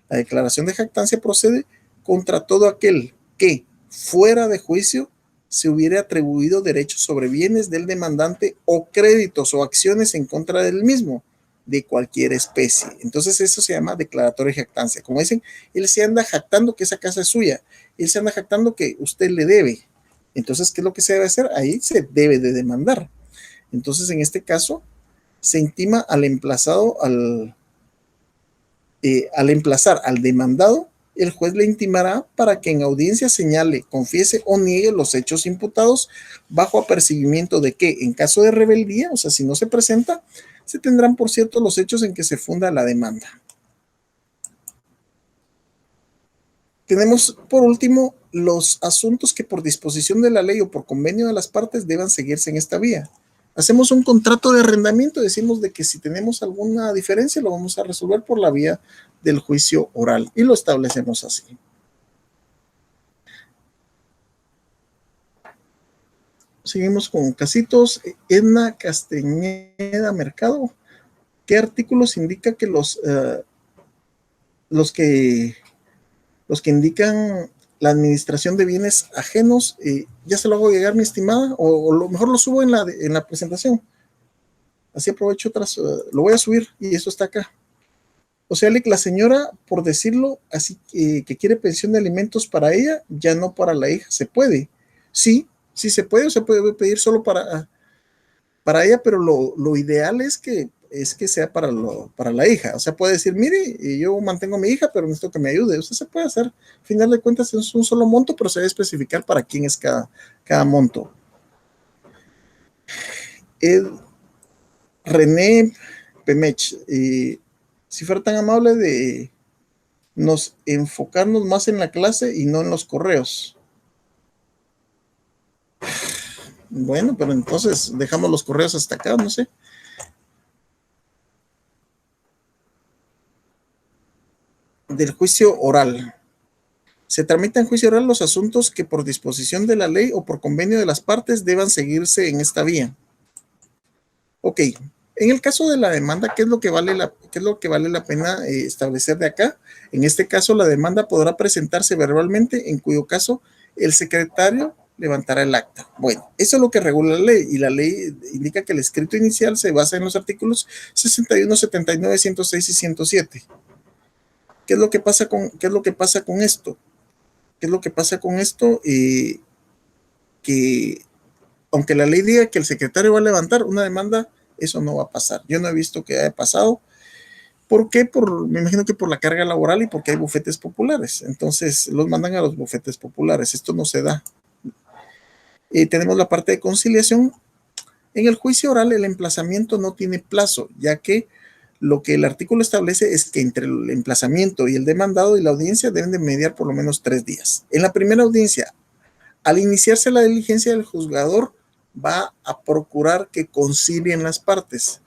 Speaker 1: La declaración de jactancia procede contra todo aquel que, fuera de juicio, se hubiera atribuido derechos sobre bienes del demandante o créditos o acciones en contra del mismo, de cualquier especie. Entonces eso se llama declaratoria de jactancia. Como dicen, él se anda jactando que esa casa es suya, él se anda jactando que usted le debe. Entonces, ¿qué es lo que se debe hacer? Ahí se debe de demandar. Entonces, en este caso, se intima al emplazado, al emplazar al demandado, el juez le intimará para que en audiencia señale, confiese o niegue los hechos imputados bajo apercibimiento de que, en caso de rebeldía, o sea, si no se presenta, se tendrán por cierto los hechos en que se funda la demanda. Tenemos, por último, los asuntos que por disposición de la ley o por convenio de las partes deban seguirse en esta vía. Hacemos un contrato de arrendamiento, decimos de que si tenemos alguna diferencia lo vamos a resolver por la vía del juicio oral y lo establecemos así. Seguimos con Casitos. Edna Castañeda Mercado. ¿Qué artículos indica que los que indican la administración de bienes ajenos, ya se lo hago llegar, mi estimada, o lo mejor lo subo en la presentación? Así aprovecho lo voy a subir y eso está acá. O sea, la señora, por decirlo así, que quiere pensión de alimentos para ella, ya no para la hija. ¿Se puede? Sí, sí se puede, o se puede pedir solo para ella, pero lo ideal es que sea para la hija. O sea, puede decir, mire, yo mantengo a mi hija, pero necesito que me ayude. Usted se puede hacer. Al final de cuentas es un solo monto, pero se debe especificar para quién es cada monto. René Pemech, si fuera tan amable de enfocarnos más en la clase y no en los correos. Bueno, pero entonces dejamos los correos hasta acá, no sé. Del juicio oral. Se tramita en juicio oral los asuntos que por disposición de la ley o por convenio de las partes deban seguirse en esta vía. Ok, en el caso de la demanda, ¿qué es lo que vale la pena establecer de acá? En este caso, la demanda podrá presentarse verbalmente, en cuyo caso el secretario levantará el acta. Bueno, eso es lo que regula la ley, y la ley indica que el escrito inicial se basa en los artículos 61, 79, 106 y 107. ¿Qué es lo que pasa con esto? ¿Qué es lo que pasa con esto? Que aunque la ley diga que el secretario va a levantar una demanda, eso no va a pasar. Yo no he visto que haya pasado. ¿Por qué? Me imagino que por la carga laboral y porque hay bufetes populares. Entonces los mandan a los bufetes populares. Esto no se da. Tenemos la parte de conciliación. En el juicio oral el emplazamiento no tiene plazo, ya que lo que el artículo establece es que entre el emplazamiento y el demandado y la audiencia deben de mediar por lo menos 3 días. En la primera audiencia, al iniciarse la diligencia, del juzgador va a procurar que concilien las partes.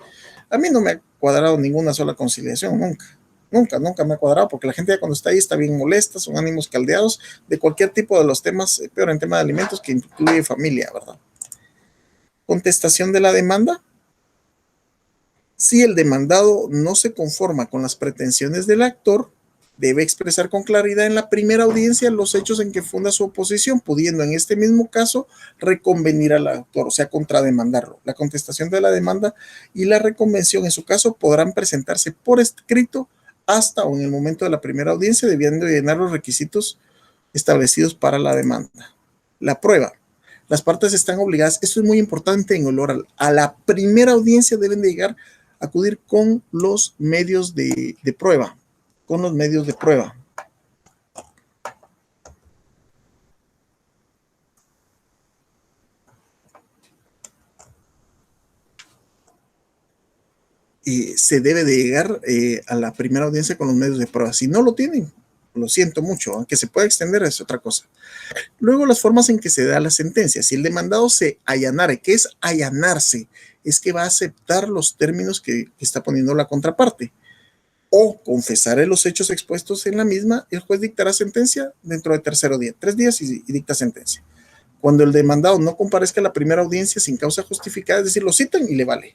Speaker 1: A mí no me ha cuadrado ninguna sola conciliación, nunca me ha cuadrado, porque la gente ya cuando está ahí está bien molesta, son ánimos caldeados de cualquier tipo de los temas, peor en tema de alimentos, que incluye familia, ¿verdad? Contestación de la demanda. Si el demandado no se conforma con las pretensiones del actor, debe expresar con claridad en la primera audiencia los hechos en que funda su oposición, pudiendo en este mismo caso reconvenir al autor, o sea, contrademandarlo. La contestación de la demanda y la reconvención en su caso podrán presentarse por escrito hasta o en el momento de la primera audiencia, debiendo llenar los requisitos establecidos para la demanda. La prueba. Las partes están obligadas, esto es muy importante en el oral, a la primera audiencia deben de acudir con los medios de prueba, con los medios de prueba. Se debe de llegar a la primera audiencia con los medios de prueba. Si no lo tienen, lo siento mucho, aunque se pueda extender es otra cosa. Luego, las formas en que se da la sentencia. Si el demandado se allanare, ¿qué es allanarse? Es que va a aceptar los términos que está poniendo la contraparte, o confesaré los hechos expuestos en la misma, el juez dictará sentencia dentro de tercero día, 3 días y dicta sentencia. Cuando el demandado no comparezca a la primera audiencia sin causa justificada, es decir, lo citan y le vale,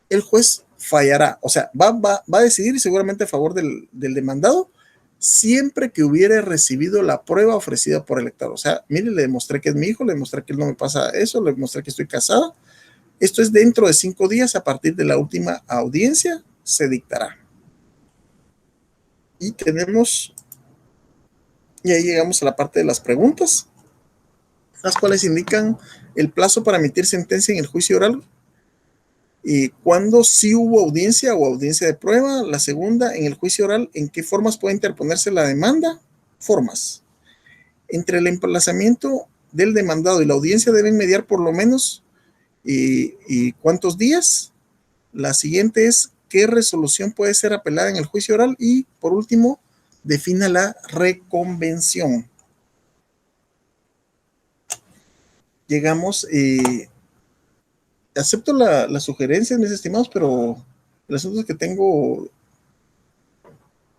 Speaker 1: el juez fallará, o sea, va a decidir seguramente a favor del demandado, siempre que hubiera recibido la prueba ofrecida por el lector. O sea, mire, le demostré que es mi hijo, le demostré que no me pasa eso, le demostré que estoy casada. Esto es dentro de 5 días, a partir de la última audiencia se dictará. Y ahí llegamos a la parte de las preguntas, las cuales indican el plazo para emitir sentencia en el juicio oral, y cuándo sí hubo audiencia o audiencia de prueba. La segunda, en el juicio oral, ¿en qué formas puede interponerse la demanda? Formas. Entre el emplazamiento del demandado y la audiencia deben mediar por lo menos ¿cuántos días? La siguiente es ¿qué resolución puede ser apelada en el juicio oral? Y por último, defina la reconvención. Llegamos, acepto la sugerencia, mis estimados, pero el asunto es que tengo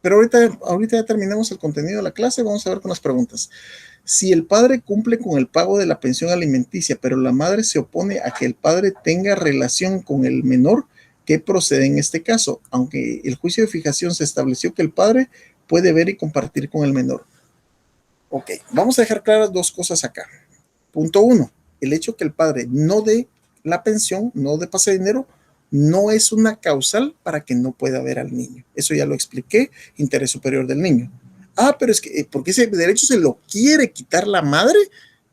Speaker 1: Pero ahorita ya terminamos el contenido de la clase, vamos a ver con las preguntas. Si el padre cumple con el pago de la pensión alimenticia, pero la madre se opone a que el padre tenga relación con el menor, ¿qué procede en este caso? Aunque el juicio de fijación se estableció que el padre puede ver y compartir con el menor. Ok, vamos a dejar claras dos cosas acá. Punto uno, el hecho que el padre no dé la pensión, no dé pase de dinero, no es una causal para que no pueda ver al niño. Eso ya lo expliqué, interés superior del niño. Ah, pero es que, ¿por qué ese derecho se lo quiere quitar la madre?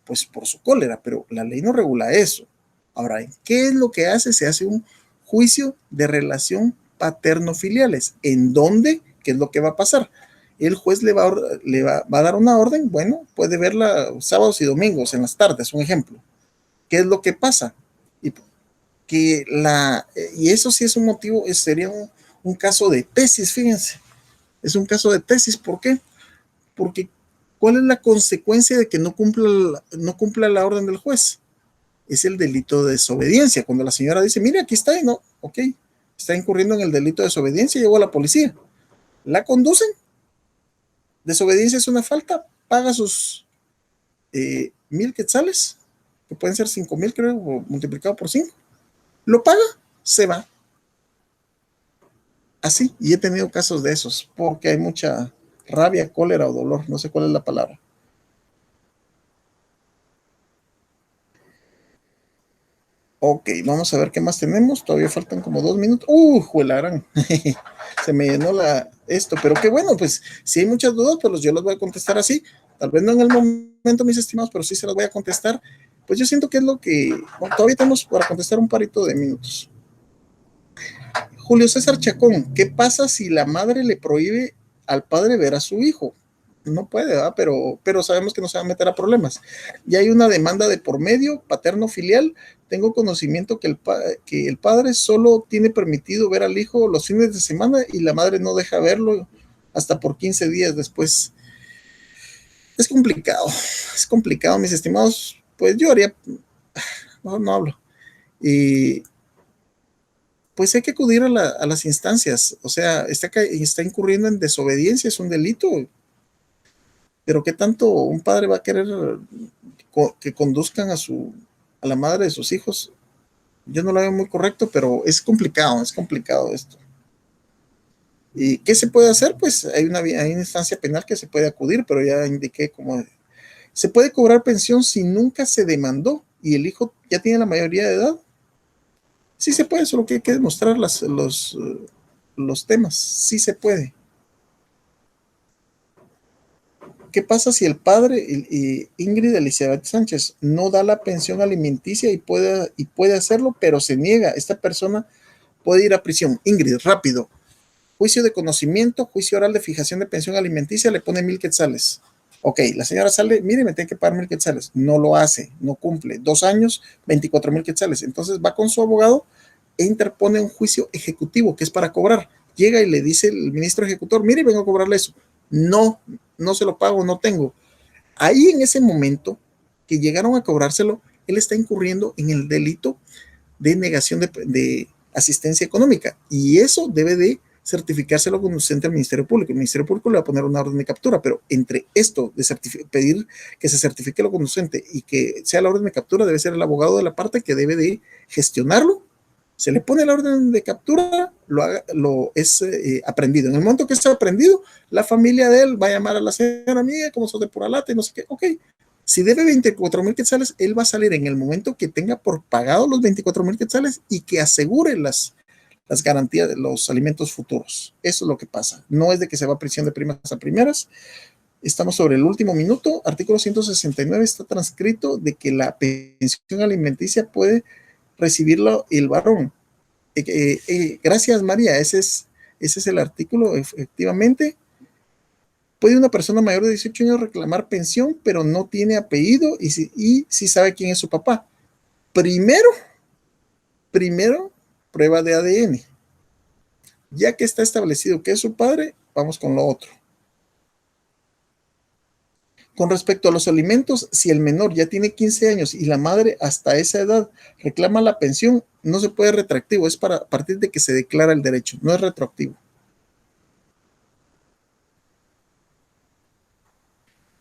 Speaker 1: Pues por su cólera, pero la ley no regula eso. Ahora, ¿qué es lo que hace? Se hace un juicio de relación paterno-filiales. ¿En dónde? ¿Qué es lo que va a pasar? El juez va a dar una orden, bueno, puede verla sábados y domingos en las tardes, un ejemplo. ¿Qué es lo que pasa? Y, y eso sí es un motivo, sería un caso de tesis, fíjense. Es un caso de tesis, ¿por qué? Porque ¿cuál es la consecuencia de que no cumpla la orden del juez? Es el delito de desobediencia. Cuando la señora dice, mire, aquí está, y no, ok, está incurriendo en el delito de desobediencia, llegó a la policía. La conducen, desobediencia es una falta, paga sus 1,000 quetzales, que pueden ser 5,000, creo, multiplicado por 5. Lo paga, se va. Así, y he tenido casos de esos, porque hay mucha rabia, cólera o dolor, no sé cuál es la palabra. Ok, vamos a ver qué más tenemos. Todavía faltan como 2 minutos. Juelarán. Se me llenó esto, pero qué bueno, pues si hay muchas dudas, pues yo las voy a contestar así. Tal vez no en el momento, mis estimados, pero sí se las voy a contestar. Pues yo siento que es lo que todavía tenemos para contestar un parito de minutos. Julio César Chacón, ¿qué pasa si la madre le prohíbe al padre ver a su hijo? No puede, ¿verdad? Pero sabemos que no se va a meter a problemas. Ya hay una demanda de por medio, paterno-filial. Tengo conocimiento que el padre solo tiene permitido ver al hijo los fines de semana y la madre no deja verlo hasta por 15 días después. Es complicado, mis estimados. Pues yo haría, no hablo. Y pues hay que acudir a las instancias. O sea, está incurriendo en desobediencia, es un delito. Pero ¿qué tanto un padre va a querer que conduzcan a la madre de sus hijos? Yo no lo veo muy correcto, pero es complicado esto. ¿Y qué se puede hacer? Pues hay una instancia penal que se puede acudir, pero ya indiqué cómo. Se puede cobrar pensión si nunca se demandó y el hijo ya tiene la mayoría de edad. Sí se puede, solo que hay que demostrar los temas. Sí se puede. ¿Qué pasa si el padre, Ingrid Elizabeth Sánchez, no da la pensión alimenticia y puede hacerlo, pero se niega? Esta persona puede ir a prisión. Ingrid, rápido. Juicio de conocimiento, juicio oral de fijación de pensión alimenticia, le pone 1,000 quetzales. Ok, la señora sale, mire, me tiene que pagar 1,000 quetzales. No lo hace, no cumple. 2 años, 24,000 quetzales. Entonces va con su abogado e interpone un juicio ejecutivo que es para cobrar. Llega y le dice el ministro ejecutor, mire, vengo a cobrarle eso. No, no se lo pago, no tengo. Ahí en ese momento que llegaron a cobrárselo, él está incurriendo en el delito de negación de asistencia económica y eso debe de certificárselo conducente al Ministerio Público. El Ministerio Público le va a poner una orden de captura, pero entre esto de pedir que se certifique lo conducente y que sea la orden de captura, debe ser el abogado de la parte que debe de gestionarlo. Se le pone la orden de captura, es aprendido. En el momento que está aprendido, la familia de él va a llamar a la señora amiga, como sos de pura lata y no sé qué. Ok, si debe 24,000 quetzales, él va a salir en el momento que tenga por pagado los 24,000 quetzales y que asegure las garantías de los alimentos futuros. Eso es lo que pasa. No es de que se va a prisión de primas a primeras. Estamos sobre el último minuto. Artículo 169 está transcrito de que la pensión alimenticia puede recibirlo el varón. Gracias, María. Ese es el artículo, efectivamente. Puede una persona mayor de 18 años reclamar pensión, pero no tiene apellido y sí sabe quién es su papá. Primero, prueba de ADN. Ya que está establecido que es su padre, vamos con lo otro. Con respecto a los alimentos, si el menor ya tiene 15 años y la madre hasta esa edad reclama la pensión, no se puede retroactivo, es a partir de que se declara el derecho, no es retroactivo.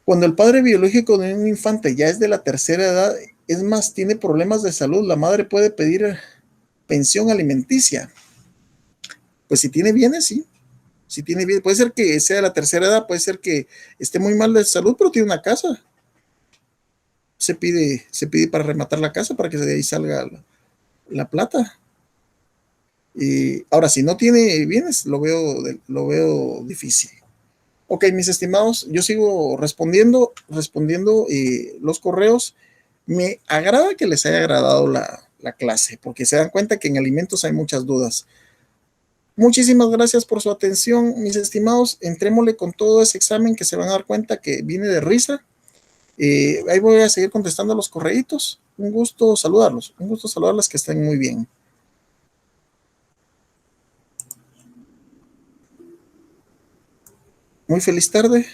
Speaker 1: Cuando el padre biológico de un infante ya es de la tercera edad, es más, tiene problemas de salud, la madre puede pedir pensión alimenticia. Pues si tiene bienes, sí. Si tiene bienes, puede ser que sea de la tercera edad, puede ser que esté muy mal de salud, pero tiene una casa. Se pide para rematar la casa para que de ahí salga la plata. Y ahora, si no tiene bienes, lo veo difícil. Ok, mis estimados, yo sigo respondiendo los correos. Me agrada que les haya agradado la clase, porque se dan cuenta que en alimentos hay muchas dudas. Muchísimas gracias por su atención, mis estimados. Entrémosle con todo ese examen que se van a dar cuenta que viene de risa. Ahí voy a seguir contestando los correitos. Un gusto saludarlos, que estén muy bien. Muy feliz tarde.